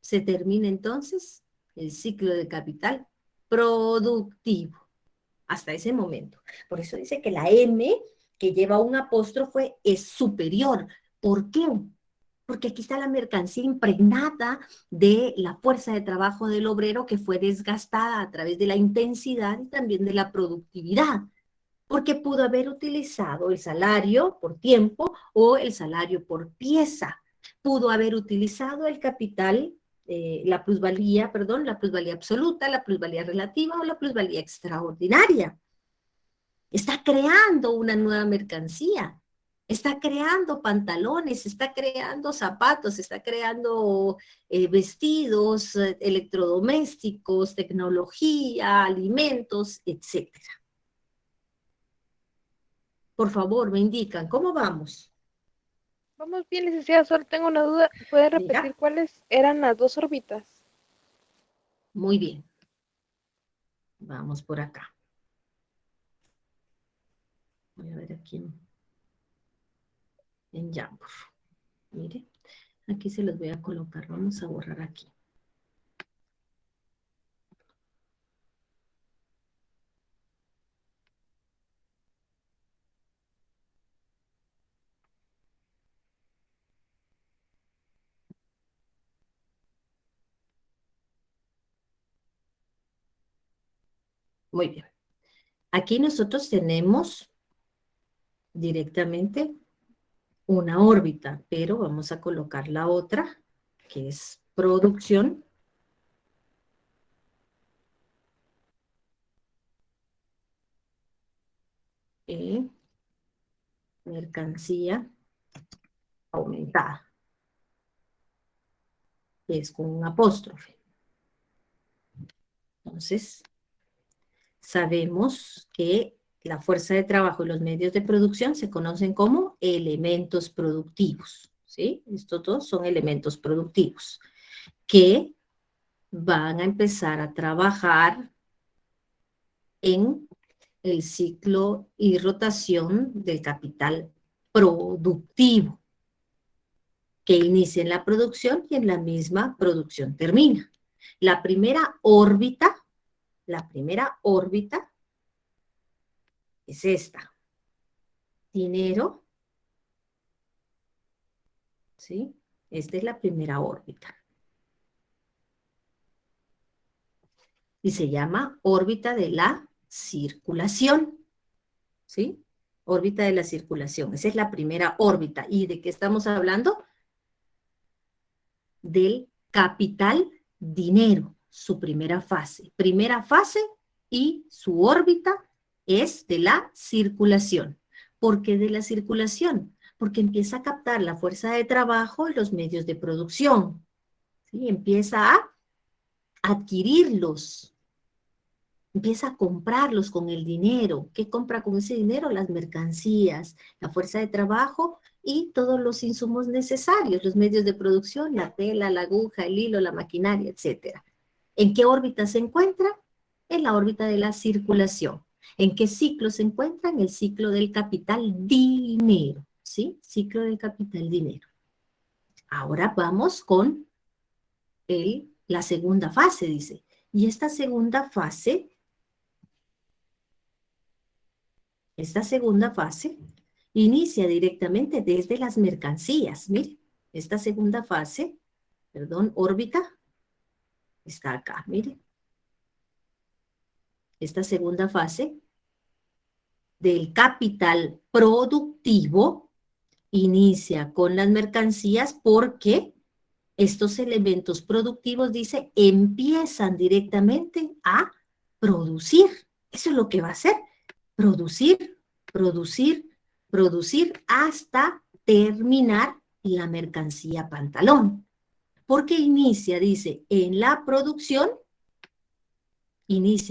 Speaker 1: se termina entonces el ciclo de capital productivo. Hasta ese momento. Por eso dice que la M que lleva un apóstrofe es superior. ¿Por qué? porque aquí está la mercancía impregnada de la fuerza de trabajo del obrero que fue desgastada a través de la intensidad y también de la productividad, porque pudo haber utilizado el salario por tiempo o el salario por pieza. Pudo haber utilizado el capital, la plusvalía absoluta, la plusvalía relativa o la plusvalía extraordinaria. Está creando una nueva mercancía. Está creando pantalones, está creando zapatos, está creando vestidos, electrodomésticos, tecnología, alimentos, etcétera. Por favor, me indican, ¿cómo vamos?
Speaker 2: Vamos bien, licenciada, solo tengo una duda. ¿Puede
Speaker 1: Diga.
Speaker 2: repetir cuáles eran las dos órbitas?
Speaker 1: Muy bien. Vamos por acá. Voy a ver aquí en Jamboard. Mire, aquí se los voy a colocar. Vamos a borrar aquí. Muy bien. Aquí nosotros tenemos directamente una órbita, pero vamos a colocar la otra, que es producción. Y mercancía aumentada, que es con un apóstrofe. Entonces, sabemos que la fuerza de trabajo y los medios de producción se conocen como elementos productivos, ¿sí? Estos dos son elementos productivos que van a empezar a trabajar en el ciclo y rotación del capital productivo, que inicia en la producción y en la misma producción termina. La primera órbita es esta. Dinero, ¿sí? Esta es la primera órbita. Y se llama órbita de la circulación, ¿sí? Órbita de la circulación. Esa es la primera órbita. ¿Y de qué estamos hablando? Del capital dinero, su primera fase. Primera fase y su órbita es de la circulación. ¿Por qué de la circulación? Porque empieza a captar la fuerza de trabajo y los medios de producción, ¿sí? Empieza a adquirirlos, empieza a comprarlos con el dinero. ¿Qué compra con ese dinero? Las mercancías, la fuerza de trabajo y todos los insumos necesarios, los medios de producción, la tela, la aguja, el hilo, la maquinaria, etc. ¿En qué órbita se encuentra? En la órbita de la circulación. ¿En qué ciclo se encuentra? En el ciclo del capital dinero, ¿sí? Ciclo del capital dinero. Ahora vamos con la segunda fase, dice. Y esta segunda fase inicia directamente desde las mercancías. Mire, esta segunda fase, órbita, está acá, mire. Esta segunda fase del capital productivo inicia con las mercancías porque estos elementos productivos, dice, empiezan directamente a producir. Eso es lo que va a hacer. Producir, producir, producir hasta terminar la mercancía pantalón. Porque inicia, dice, inicia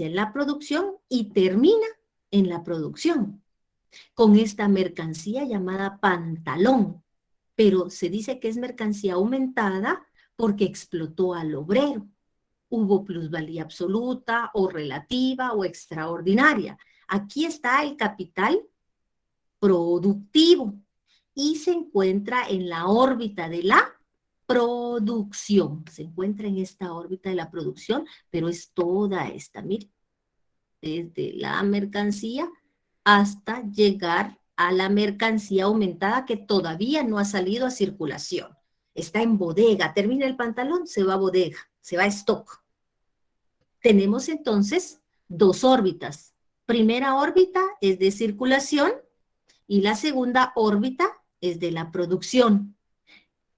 Speaker 1: en la producción y termina en la producción con esta mercancía llamada pantalón. Pero se dice que es mercancía aumentada porque explotó al obrero. Hubo plusvalía absoluta o relativa o extraordinaria. Aquí está el capital productivo y se encuentra en la órbita de la producción. Se encuentra en esta órbita de la producción, pero es toda esta, mire, desde la mercancía hasta llegar a la mercancía aumentada que todavía no ha salido a circulación. está en bodega, termina el pantalón, se va a bodega, se va a stock. Tenemos entonces dos órbitas. Primera órbita es de circulación y la segunda órbita es de la producción.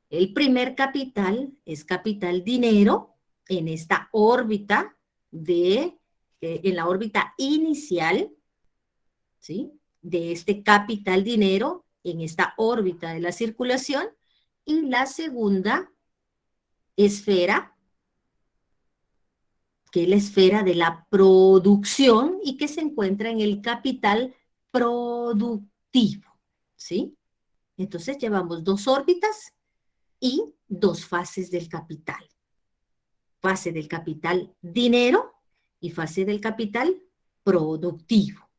Speaker 1: El primer capital es capital dinero en esta órbita en la órbita inicial, ¿sí? De este capital dinero en esta órbita de la circulación, y la segunda esfera, que es la esfera de la producción y que se encuentra en el capital productivo, ¿sí? Entonces llevamos dos órbitas y dos fases del capital. Fase del capital dinero y fase del capital productivo.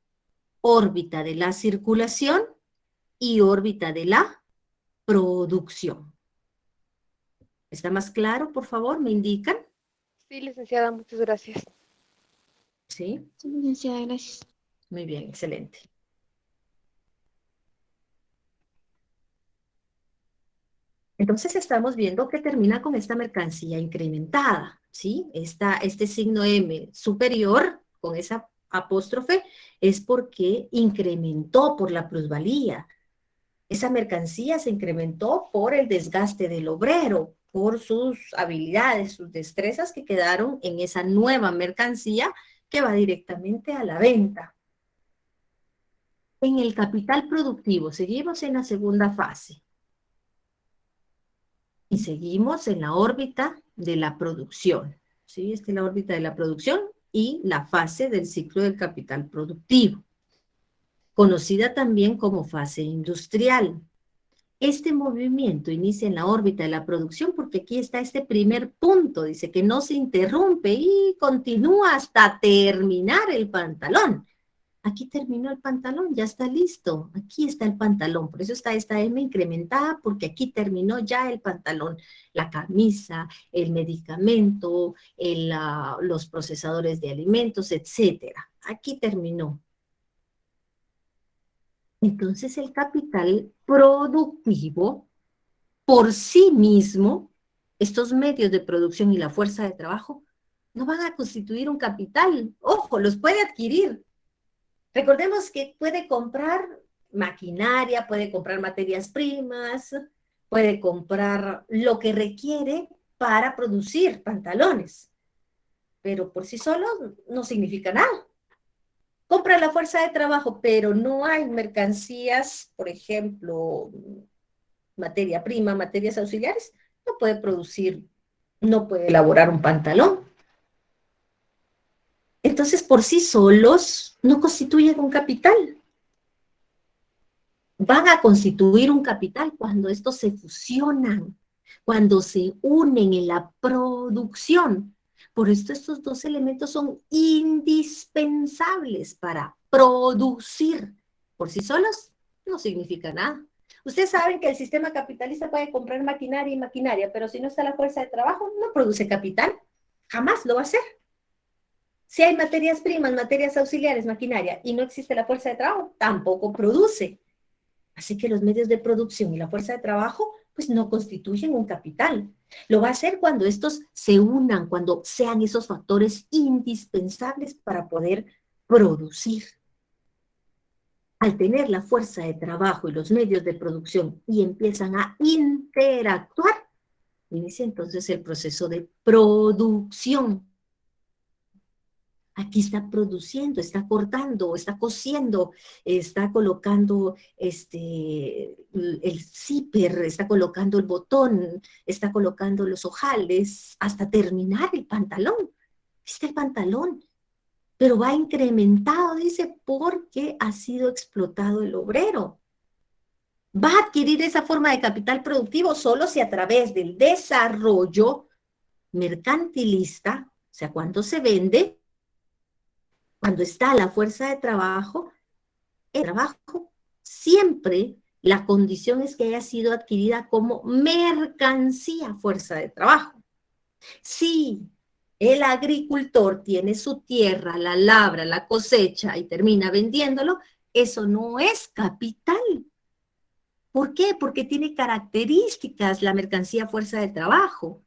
Speaker 1: Órbita de la circulación y órbita de la producción. ¿Está más claro, por favor? ¿Me indican?
Speaker 2: Sí, licenciada, muchas gracias.
Speaker 1: Sí.
Speaker 3: Sí, licenciada, gracias.
Speaker 1: Muy bien, excelente. Entonces estamos viendo que termina con esta mercancía incrementada, ¿sí? Este signo M superior, con esa apóstrofe, es porque incrementó por la plusvalía. Esa mercancía se incrementó por el desgaste del obrero, por sus habilidades, sus destrezas que quedaron en esa nueva mercancía que va directamente a la venta. En el capital productivo, seguimos en la segunda fase. Y seguimos en la órbita de la producción. ¿Sí? Esta es la órbita de la producción y la fase del ciclo del capital productivo, conocida también como fase industrial. Este movimiento inicia en la órbita de la producción porque aquí está este primer punto, dice que no se interrumpe y continúa hasta terminar el pantalón. Aquí terminó el pantalón, ya está listo, aquí está el pantalón, por eso está esta M incrementada, porque aquí terminó ya el pantalón, la camisa, el medicamento, los procesadores de alimentos, etcétera. Aquí terminó. Entonces el capital productivo, por sí mismo, estos medios de producción y la fuerza de trabajo, no van a constituir un capital. Ojo, los puede adquirir. Recordemos que puede comprar maquinaria, puede comprar materias primas, puede comprar lo que requiere para producir pantalones, pero por sí solo no significa nada. Compra la fuerza de trabajo, pero no hay mercancías, por ejemplo, materia prima, materias auxiliares, no puede producir, no puede elaborar un pantalón. Entonces, por sí solos, no constituyen un capital. Van a constituir un capital cuando estos se fusionan, cuando se unen en la producción. Por esto estos dos elementos son indispensables para producir. Por sí solos no significa nada. Ustedes saben que el sistema capitalista puede comprar maquinaria y maquinaria, pero si no está la fuerza de trabajo, no produce capital. Jamás lo va a hacer. Si hay materias primas, materias auxiliares, maquinaria, y no existe la fuerza de trabajo, tampoco produce. Así que los medios de producción y la fuerza de trabajo, pues no constituyen un capital. Lo va a hacer cuando estos se unan, cuando sean esos factores indispensables para poder producir. Al tener la fuerza de trabajo y los medios de producción y empiezan a interactuar, inicia entonces el proceso de producción. Aquí está produciendo, está cortando, está cosiendo, está colocando el zipper, está colocando el botón, está colocando los ojales, hasta terminar el pantalón. Está el pantalón, pero va incrementado, dice, porque ha sido explotado el obrero. Va a adquirir esa forma de capital productivo solo si a través del desarrollo mercantilista, o sea, cuando se vende, cuando está la fuerza de trabajo, el trabajo siempre la condición es que haya sido adquirida como mercancía fuerza de trabajo. Si el agricultor tiene su tierra, la labra, la cosecha y termina vendiéndolo, eso no es capital. ¿Por qué? Porque tiene características la mercancía fuerza de trabajo.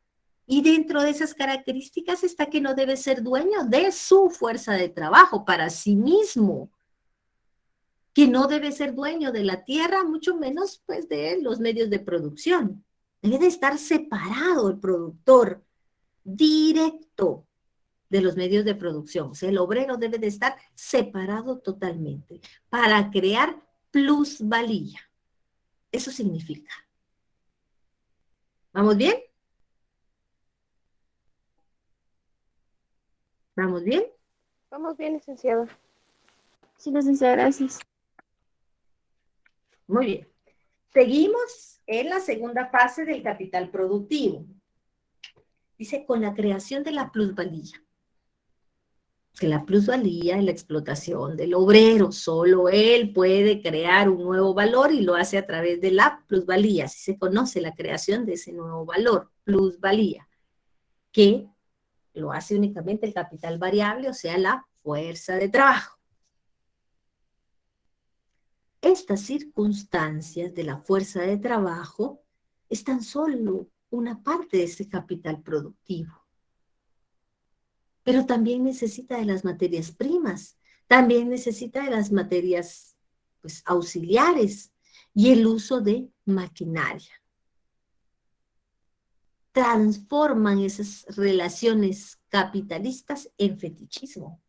Speaker 1: Y dentro de esas características está que no debe ser dueño de su fuerza de trabajo para sí mismo, que no debe ser dueño de la tierra, mucho menos pues de los medios de producción. Debe de estar separado el productor directo de los medios de producción. O sea, el obrero debe de estar separado totalmente para crear plusvalía. Eso significa. ¿Vamos bien? ¿Vamos bien?
Speaker 2: Vamos bien, licenciado.
Speaker 3: Sí, licenciada, gracias.
Speaker 1: Muy bien. Seguimos en la segunda fase del capital productivo. Dice, con la creación de la plusvalía. Que la plusvalía es la explotación del obrero. Solo él puede crear un nuevo valor y lo hace a través de la plusvalía. Así se conoce la creación de ese nuevo valor, plusvalía, que lo hace únicamente el capital variable, o sea, la fuerza de trabajo. Estas circunstancias de la fuerza de trabajo están solo una parte de ese capital productivo. Pero también necesita de las materias primas, también necesita de las materias pues, auxiliares y el uso de maquinaria. Transforman esas relaciones capitalistas en fetichismo.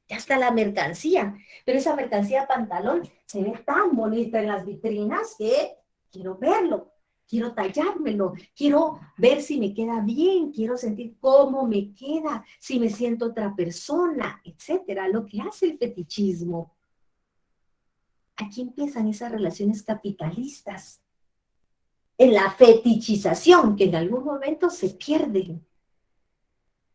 Speaker 1: Ya está la mercancía, pero esa mercancía pantalón se ve tan bonita en las vitrinas que quiero verlo, quiero tallármelo, quiero ver si me queda bien, quiero sentir cómo me queda, si me siento otra persona, etcétera, lo que hace el fetichismo. Aquí empiezan esas relaciones capitalistas, en la fetichización, que en algún momento se pierden.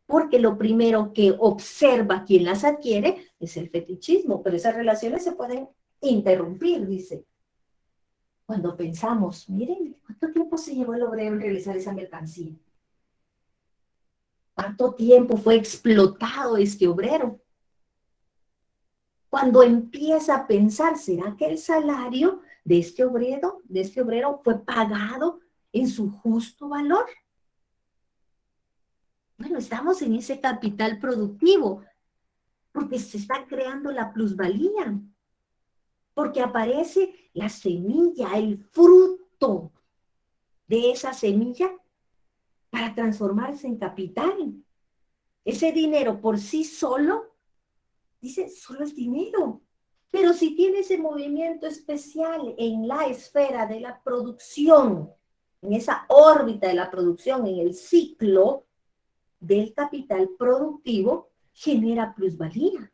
Speaker 1: Porque lo primero que observa quien las adquiere es el fetichismo, pero esas relaciones se pueden interrumpir, dice. Cuando pensamos, miren, ¿cuánto tiempo se llevó el obrero en realizar esa mercancía? ¿Cuánto tiempo fue explotado este obrero? Cuando empieza a pensar, ¿será que el salario de este obrero fue pagado en su justo valor? Bueno, estamos en ese capital productivo, porque se está creando la plusvalía, porque aparece la semilla, el fruto de esa semilla para transformarse en capital. Ese dinero por sí solo, dice, solo es dinero. Pero si tiene ese movimiento especial en la esfera de la producción, en esa órbita de la producción, en el ciclo del capital productivo, genera plusvalía.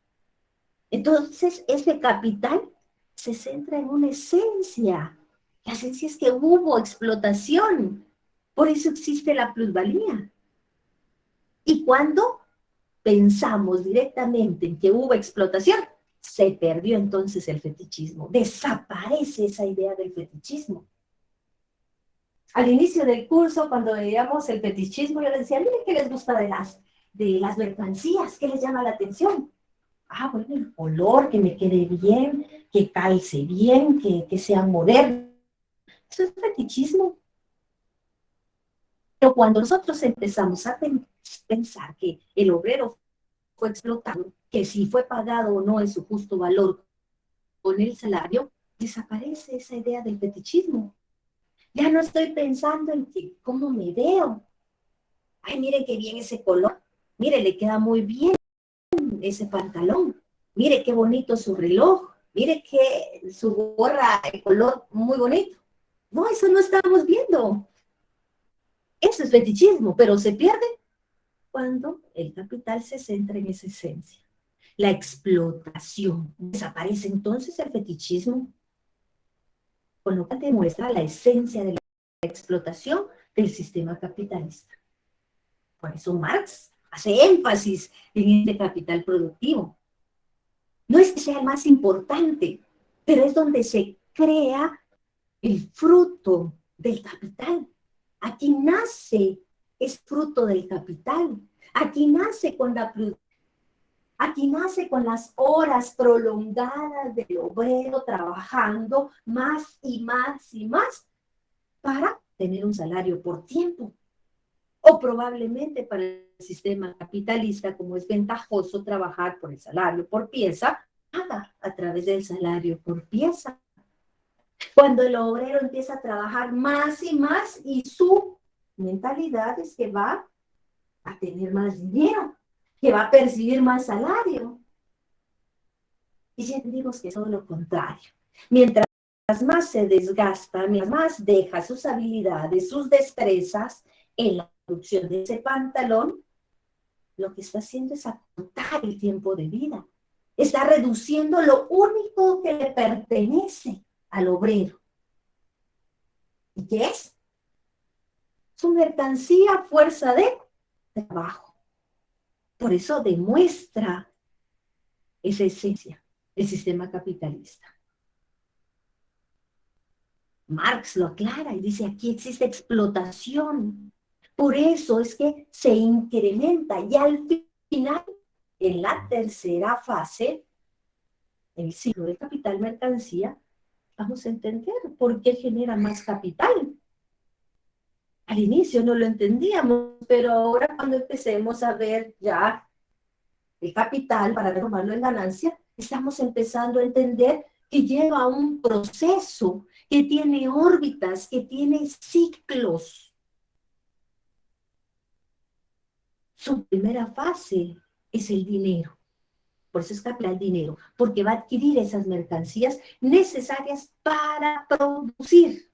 Speaker 1: Entonces, ese capital se centra en una esencia. La esencia es que hubo explotación. Por eso existe la plusvalía. Y cuando pensamos directamente en que hubo explotación, se perdió entonces el fetichismo. Desaparece esa idea del fetichismo. Al inicio del curso, cuando veíamos el fetichismo, yo les decía, miren qué les gusta de las mercancías, qué les llama la atención. Ah, bueno, el color, que me quede bien, que calce bien, que sea moderno. Eso es fetichismo. Pero cuando nosotros empezamos a pensar que el obrero fue explotado, que si fue pagado o no en su justo valor con el salario, desaparece esa idea del fetichismo. Ya no estoy pensando en que, cómo me veo. Ay, miren qué bien ese color. Mire, le queda muy bien ese pantalón. Mire qué bonito su reloj. Mire que su gorra de color muy bonito. No, eso no estamos viendo. Eso es fetichismo, pero se pierde cuando el capital se centra en esa esencia. La explotación. Desaparece entonces el fetichismo, con lo cual demuestra la esencia de la explotación del sistema capitalista. Por eso Marx hace énfasis en este capital productivo. No es que sea el más importante, pero es donde se crea el fruto del capital. Aquí nace, es fruto del capital. Aquí nace con la Aquí nace con las horas prolongadas del obrero trabajando más y más y más para tener un salario por tiempo. O probablemente para el sistema capitalista, como es ventajoso trabajar por el salario por pieza, haga a través del salario por pieza. Cuando el obrero empieza a trabajar más y más y su mentalidad es que va a tener más dinero, que va a percibir más salario. Y ya entendimos que es todo lo contrario. Mientras más se desgasta, mientras más deja sus habilidades, sus destrezas en la producción de ese pantalón, lo que está haciendo es acortar el tiempo de vida. Está reduciendo lo único que le pertenece al obrero. ¿Y qué es? Su mercancía, fuerza de trabajo. Por eso demuestra esa esencia del sistema capitalista. Marx lo aclara y dice, aquí existe explotación. Por eso es que se incrementa y al final, en la tercera fase, el ciclo de capital-mercancía, vamos a entender por qué genera más capital. Al inicio no lo entendíamos, pero ahora cuando empecemos a ver ya el capital para transformarlo en ganancia, estamos empezando a entender que lleva un proceso, que tiene órbitas, que tiene ciclos. Su primera fase es el dinero. Por eso es capital dinero, porque va a adquirir esas mercancías necesarias para producir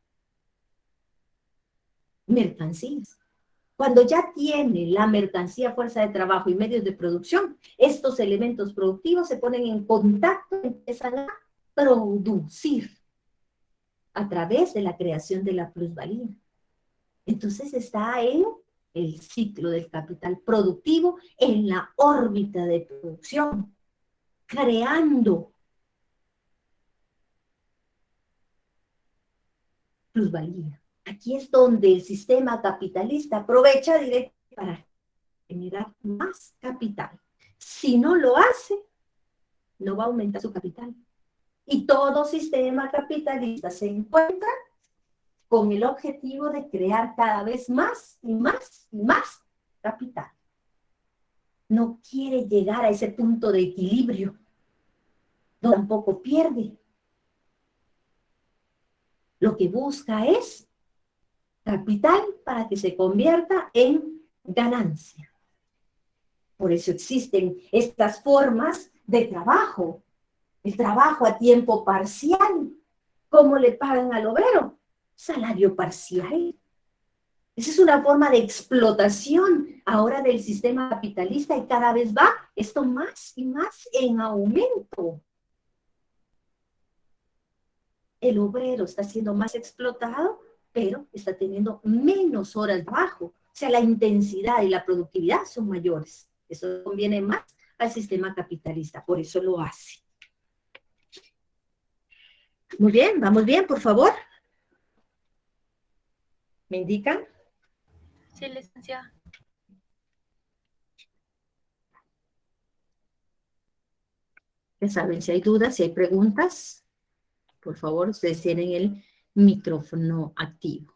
Speaker 1: mercancías. Cuando ya tiene la mercancía, fuerza de trabajo y medios de producción, estos elementos productivos se ponen en contacto y empiezan a producir a través de la creación de la plusvalía. Entonces está en el ciclo del capital productivo, en la órbita de producción, creando plusvalía. Aquí es donde el sistema capitalista aprovecha directamente para generar más capital. Si no lo hace, no va a aumentar su capital. Y todo sistema capitalista se encuentra con el objetivo de crear cada vez más y más y más capital. No quiere llegar a ese punto de equilibrio, donde tampoco pierde. Lo que busca es capital para que se convierta en ganancia. Por eso existen estas formas de trabajo. El trabajo a tiempo parcial. ¿Cómo le pagan al obrero? Salario parcial. Esa es una forma de explotación ahora del sistema capitalista y cada vez va esto más y más en aumento. El obrero está siendo más explotado, pero está teniendo menos horas de trabajo. O sea, la intensidad y la productividad son mayores. Eso conviene más al sistema capitalista, por eso lo hace. Muy bien, vamos bien, por favor. ¿Me indican?
Speaker 2: Sí, licenciada.
Speaker 1: Ya saben, si hay dudas, si hay preguntas, por favor, ustedes tienen el micrófono activo.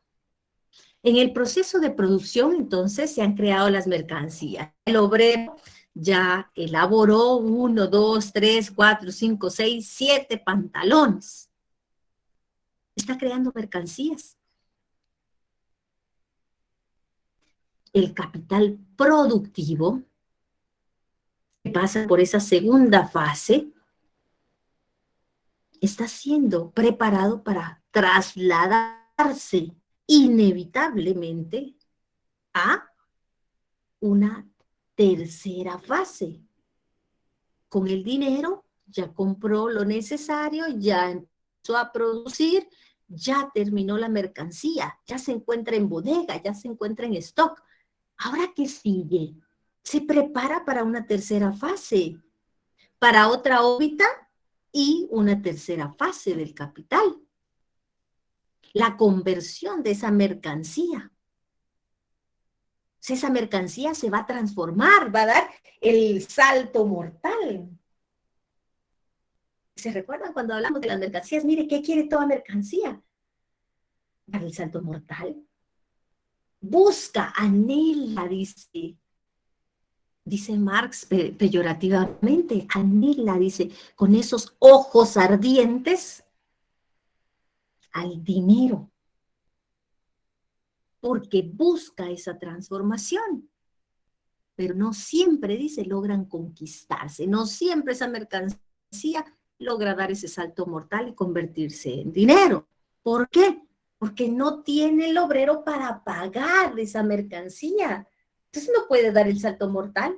Speaker 1: En el proceso de producción, entonces, se han creado las mercancías. El obrero ya elaboró 1, 2, 3, 4, 5, 6, 7 pantalones. Está creando mercancías. El capital productivo, que pasa por esa segunda fase, está siendo preparado para trasladarse inevitablemente a una tercera fase. Con el dinero ya compró lo necesario, ya empezó a producir, ya terminó la mercancía, ya se encuentra en bodega, ya se encuentra en stock. ¿Ahora qué sigue? Se prepara para una tercera fase, para otra órbita y una tercera fase del capital. La conversión de esa mercancía. Esa mercancía se va a transformar, va a dar el salto mortal. ¿Se recuerdan cuando hablamos de las mercancías? Mire, ¿qué quiere toda mercancía? Para el salto mortal. Busca, anhela, dice Marx peyorativamente, anhela, dice, con esos ojos ardientes al dinero, porque busca esa transformación. Pero no siempre, dice, logran conquistarse, no siempre esa mercancía logra dar ese salto mortal y convertirse en dinero. ¿Por qué? Porque no tiene el obrero para pagar esa mercancía. Entonces no puede dar el salto mortal.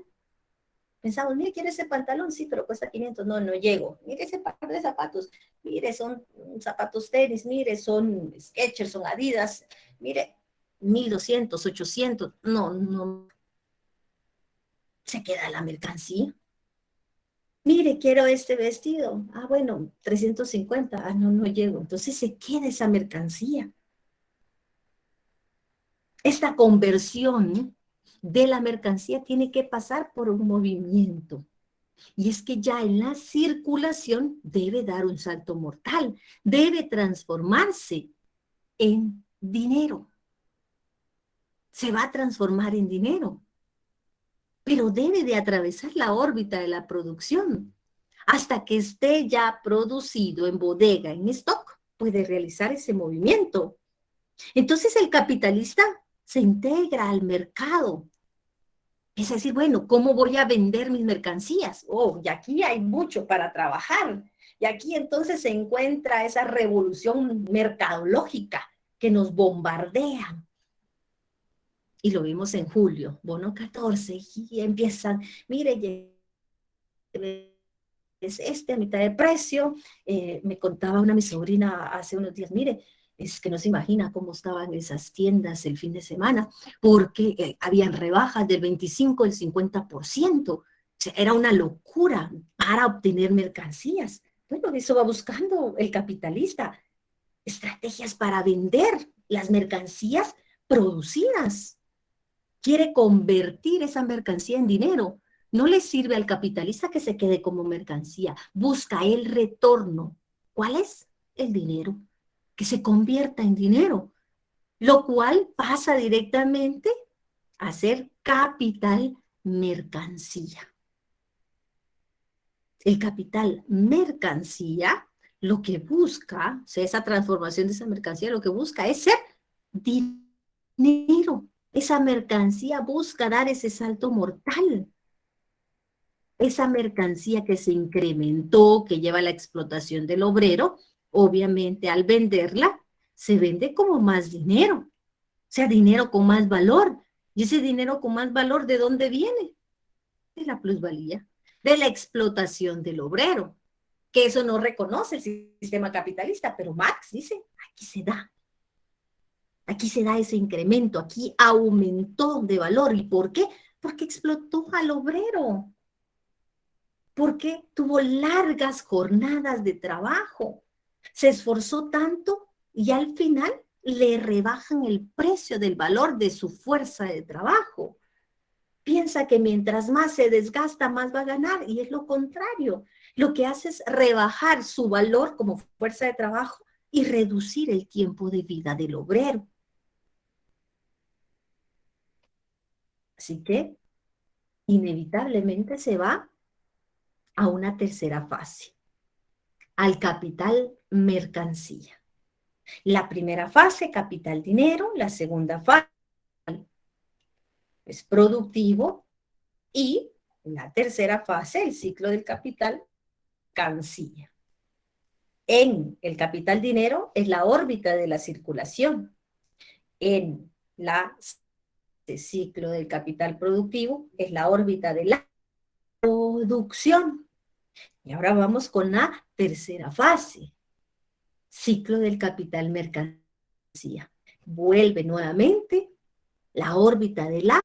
Speaker 1: Pensamos, mire, ¿quiere ese pantalón? Sí, pero cuesta 500. No, no llego. Mire ese par de zapatos. Mire, son zapatos tenis. Mire, son Skechers, son Adidas. Mire, 1200, 800. No, no. Se queda la mercancía. Mire, quiero este vestido. Ah, bueno, 350. Ah, no, no llego. Entonces se queda esa mercancía. Esta conversión de la mercancía tiene que pasar por un movimiento. Y es que ya en la circulación debe dar un salto mortal, debe transformarse en dinero. Se va a transformar en dinero, pero debe de atravesar la órbita de la producción. Hasta que esté ya producido en bodega, en stock, puede realizar ese movimiento. Entonces el capitalista se integra al mercado. Es decir, bueno, ¿cómo voy a vender mis mercancías? Oh, y aquí hay mucho para trabajar. Y aquí entonces se encuentra esa revolución mercadológica que nos bombardean. Y lo vimos en julio, bono 14, y empiezan, mire, es a mitad de precio. Me contaba mi sobrina hace unos días, mire, es que no se imagina cómo estaban esas tiendas el fin de semana, porque habían rebajas del 25, del 50%. O sea, era una locura para obtener mercancías. Bueno, eso va buscando el capitalista, estrategias para vender las mercancías producidas. Quiere convertir esa mercancía en dinero. No le sirve al capitalista que se quede como mercancía. Busca el retorno. ¿Cuál es? El dinero. Que se convierta en dinero. Lo cual pasa directamente a ser capital mercancía. El capital mercancía lo que busca, o sea, esa transformación de esa mercancía, lo que busca es ser dinero. Esa mercancía busca dar ese salto mortal. Esa mercancía que se incrementó, que lleva la explotación del obrero, obviamente al venderla, se vende como más dinero. O sea, dinero con más valor. ¿Y ese dinero con más valor de dónde viene? De la plusvalía, de la explotación del obrero. Que eso no reconoce el sistema capitalista, pero Marx dice, aquí se da. Aquí se da ese incremento, aquí aumentó de valor. ¿Y por qué? Porque explotó al obrero. Porque tuvo largas jornadas de trabajo. Se esforzó tanto y al final le rebajan el precio del valor de su fuerza de trabajo. Piensa que mientras más se desgasta, más va a ganar, y es lo contrario. Lo que hace es rebajar su valor como fuerza de trabajo y reducir el tiempo de vida del obrero. Así que inevitablemente se va a una tercera fase, al capital mercancía. La primera fase, capital dinero; la segunda fase es productivo, y la tercera fase, el ciclo del capital mercancía. En el capital dinero es la órbita de la circulación. En el ciclo del capital productivo es la órbita de la producción. Y ahora vamos con la tercera fase, ciclo del capital mercancía. Vuelve nuevamente la órbita de la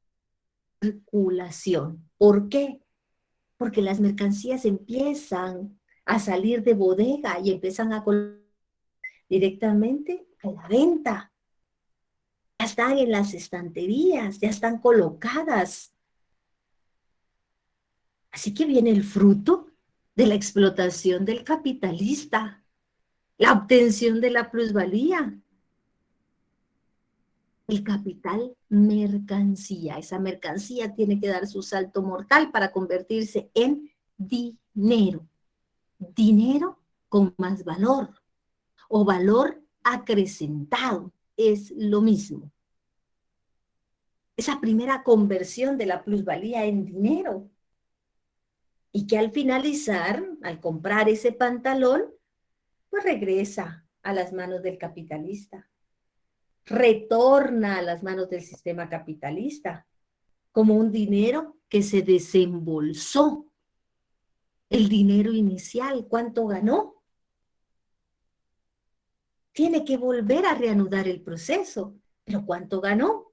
Speaker 1: circulación. ¿Por qué? Porque las mercancías empiezan a salir de bodega y empiezan a directamente a la venta. ya están en las estanterías, ya están colocadas. Así que viene el fruto de la explotación del capitalista, la obtención de la plusvalía. El capital mercancía. Esa mercancía tiene que dar su salto mortal para convertirse en dinero. Dinero con más valor o valor acrecentado. Es lo mismo. Esa primera conversión de la plusvalía en dinero. Y que al finalizar, al comprar ese pantalón, pues regresa a las manos del capitalista. Retorna a las manos del sistema capitalista como un dinero que se desembolsó. El dinero inicial, ¿cuánto ganó? Tiene que volver a reanudar el proceso. ¿Pero cuánto ganó?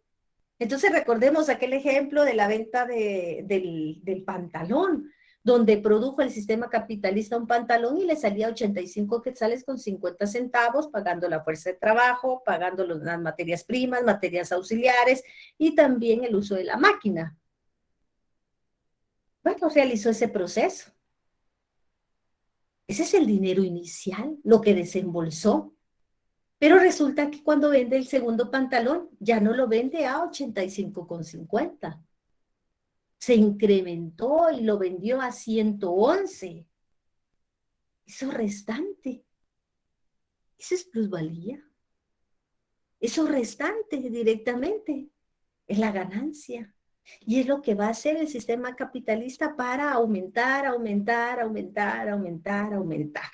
Speaker 1: Entonces recordemos aquel ejemplo de la venta del pantalón, donde produjo el sistema capitalista un pantalón y le salía 85 quetzales con 50 centavos, pagando la fuerza de trabajo, pagando las materias primas, materias auxiliares y también el uso de la máquina. Bueno, realizó ese proceso. Ese es el dinero inicial, lo que desembolsó. Pero resulta que cuando vende el segundo pantalón, ya no lo vende a 85,50. Se incrementó y lo vendió a 111. Eso restante. Eso es plusvalía. Eso restante directamente es la ganancia. Y es lo que va a hacer el sistema capitalista para aumentar, aumentar, aumentar, aumentar, aumentar.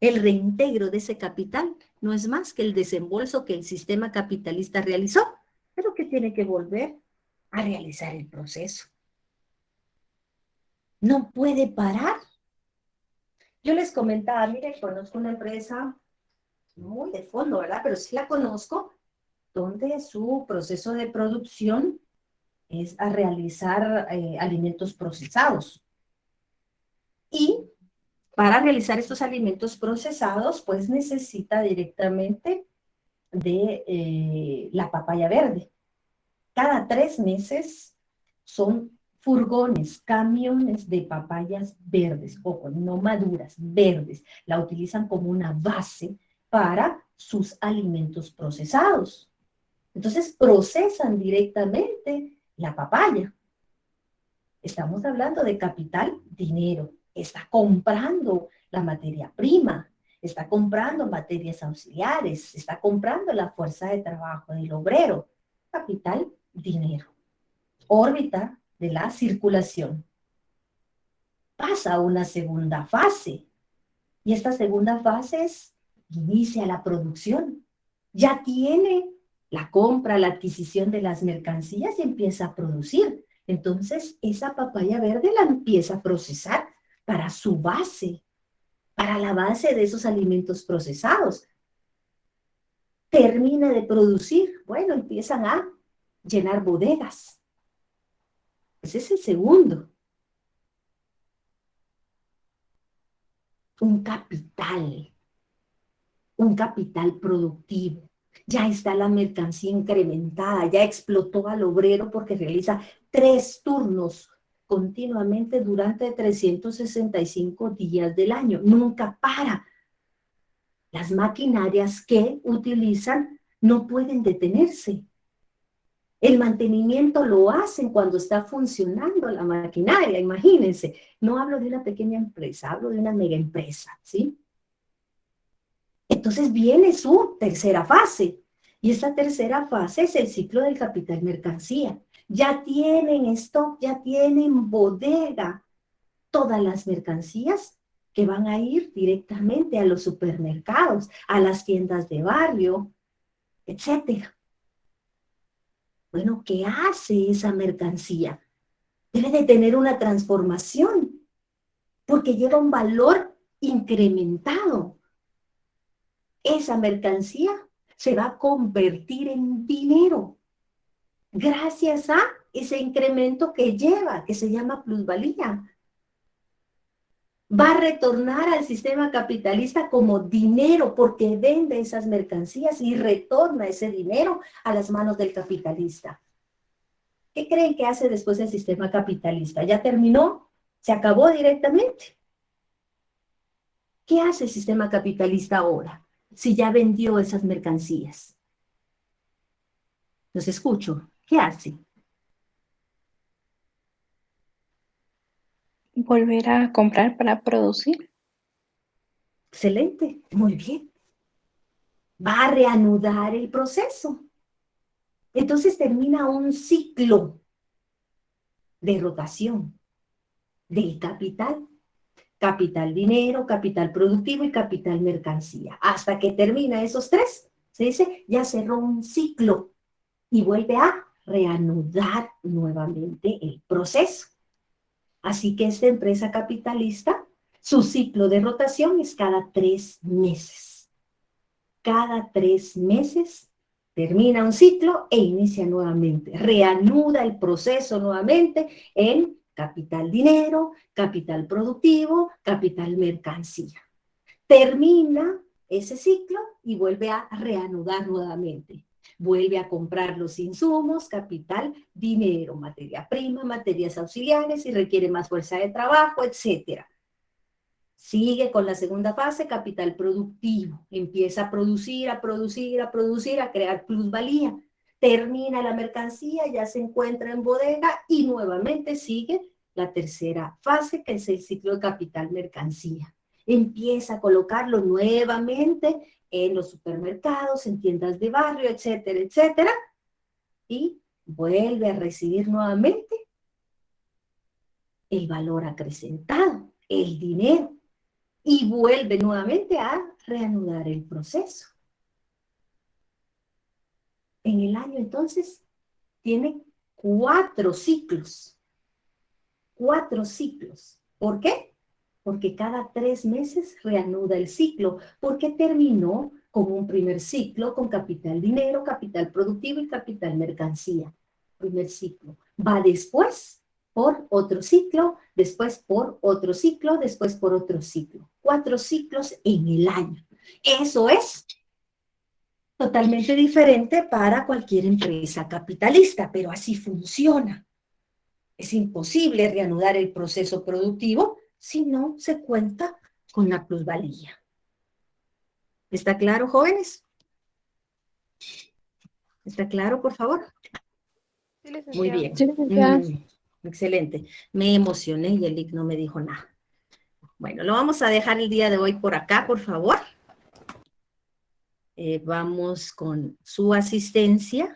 Speaker 1: El reintegro de ese capital no es más que el desembolso que el sistema capitalista realizó, pero que tiene que volver a realizar el proceso. No puede parar. Yo les comentaba, mire, conozco una empresa muy de fondo, ¿verdad? Pero sí la conozco, donde su proceso de producción es a realizar alimentos procesados. Y para realizar estos alimentos procesados, pues necesita directamente de la papaya verde. Cada 3 meses son furgones, camiones de papayas verdes, ojo, no maduras, verdes. La utilizan como una base para sus alimentos procesados. Entonces procesan directamente la papaya. Estamos hablando de capital, dinero. Está comprando la materia prima, está comprando materias auxiliares, está comprando la fuerza de trabajo del obrero. Capital, dinero. Órbita de la circulación. Pasa a una segunda fase. Y esta segunda fase es, inicia la producción. Ya tiene la compra, la adquisición de las mercancías y empieza a producir. Entonces, esa papaya verde la empieza a procesar para su base, para la base de esos alimentos procesados. Termina de producir, bueno, empiezan a llenar bodegas. Ese es el segundo. Un capital productivo. Ya está la mercancía incrementada, ya explotó al obrero porque realiza 3 turnos continuamente durante 365 días del año. Nunca para. Las maquinarias que utilizan no pueden detenerse. El mantenimiento lo hacen cuando está funcionando la maquinaria, imagínense. No hablo de una pequeña empresa, hablo de una mega empresa, ¿sí? Entonces viene su tercera fase. Y esta tercera fase es el ciclo del capital mercancía. Ya tienen stock, ya tienen bodega, todas las mercancías que van a ir directamente a los supermercados, a las tiendas de barrio, etcétera. Bueno, ¿qué hace esa mercancía? Debe de tener una transformación, porque lleva un valor incrementado. Esa mercancía se va a convertir en dinero gracias a ese incremento que lleva, que se llama plusvalía. va a retornar al sistema capitalista como dinero porque vende esas mercancías y retorna ese dinero a las manos del capitalista. ¿Qué creen que hace después el sistema capitalista? ¿Ya terminó? ¿Se acabó directamente? ¿Qué hace el sistema capitalista ahora si ya vendió esas mercancías? Los escucho. ¿Qué hace?
Speaker 3: Volver a comprar para producir.
Speaker 1: Excelente, muy bien. Va a reanudar el proceso. Entonces termina un ciclo de rotación del capital. Capital dinero, capital productivo y capital mercancía. Hasta que termina esos tres, se dice, ya cerró un ciclo y vuelve a reanudar nuevamente el proceso. Así que esta empresa capitalista, su ciclo de rotación es cada 3 meses. Cada 3 meses termina un ciclo e inicia nuevamente. Reanuda el proceso nuevamente en capital dinero, capital productivo, capital mercancía. Termina ese ciclo y vuelve a reanudar nuevamente. Vuelve a comprar los insumos, capital, dinero, materia prima, materias auxiliares, si requiere más fuerza de trabajo, etc. Sigue con la segunda fase, capital productivo. Empieza a producir, a producir, a producir, a crear plusvalía. Termina la mercancía, ya se encuentra en bodega y nuevamente sigue la tercera fase, que es el ciclo de capital mercancía. Empieza a colocarlo nuevamente en los supermercados, en tiendas de barrio, etcétera, etcétera. Y vuelve a recibir nuevamente el valor acrecentado, el dinero. Y vuelve nuevamente a reanudar el proceso. En el año, entonces, tiene 4 ciclos. 4 ciclos. ¿Por qué? Porque cada 3 meses reanuda el ciclo, porque terminó con un primer ciclo con capital dinero, capital productivo y capital mercancía. Primer ciclo. Va después por otro ciclo, después por otro ciclo, después por otro ciclo. 4 ciclos en el año. Eso es totalmente diferente para cualquier empresa capitalista, pero así funciona. Es imposible reanudar el proceso productivo si no se cuenta con la plusvalía. ¿Está claro, jóvenes? ¿Está claro, por favor?
Speaker 2: Sí,
Speaker 1: Muy
Speaker 2: licenciada.
Speaker 1: bien.
Speaker 3: Sí, licenciada.
Speaker 1: Excelente. Me emocioné y el IC no me dijo nada. Bueno, lo vamos a dejar el día de hoy por acá, por favor. Vamos con su asistencia.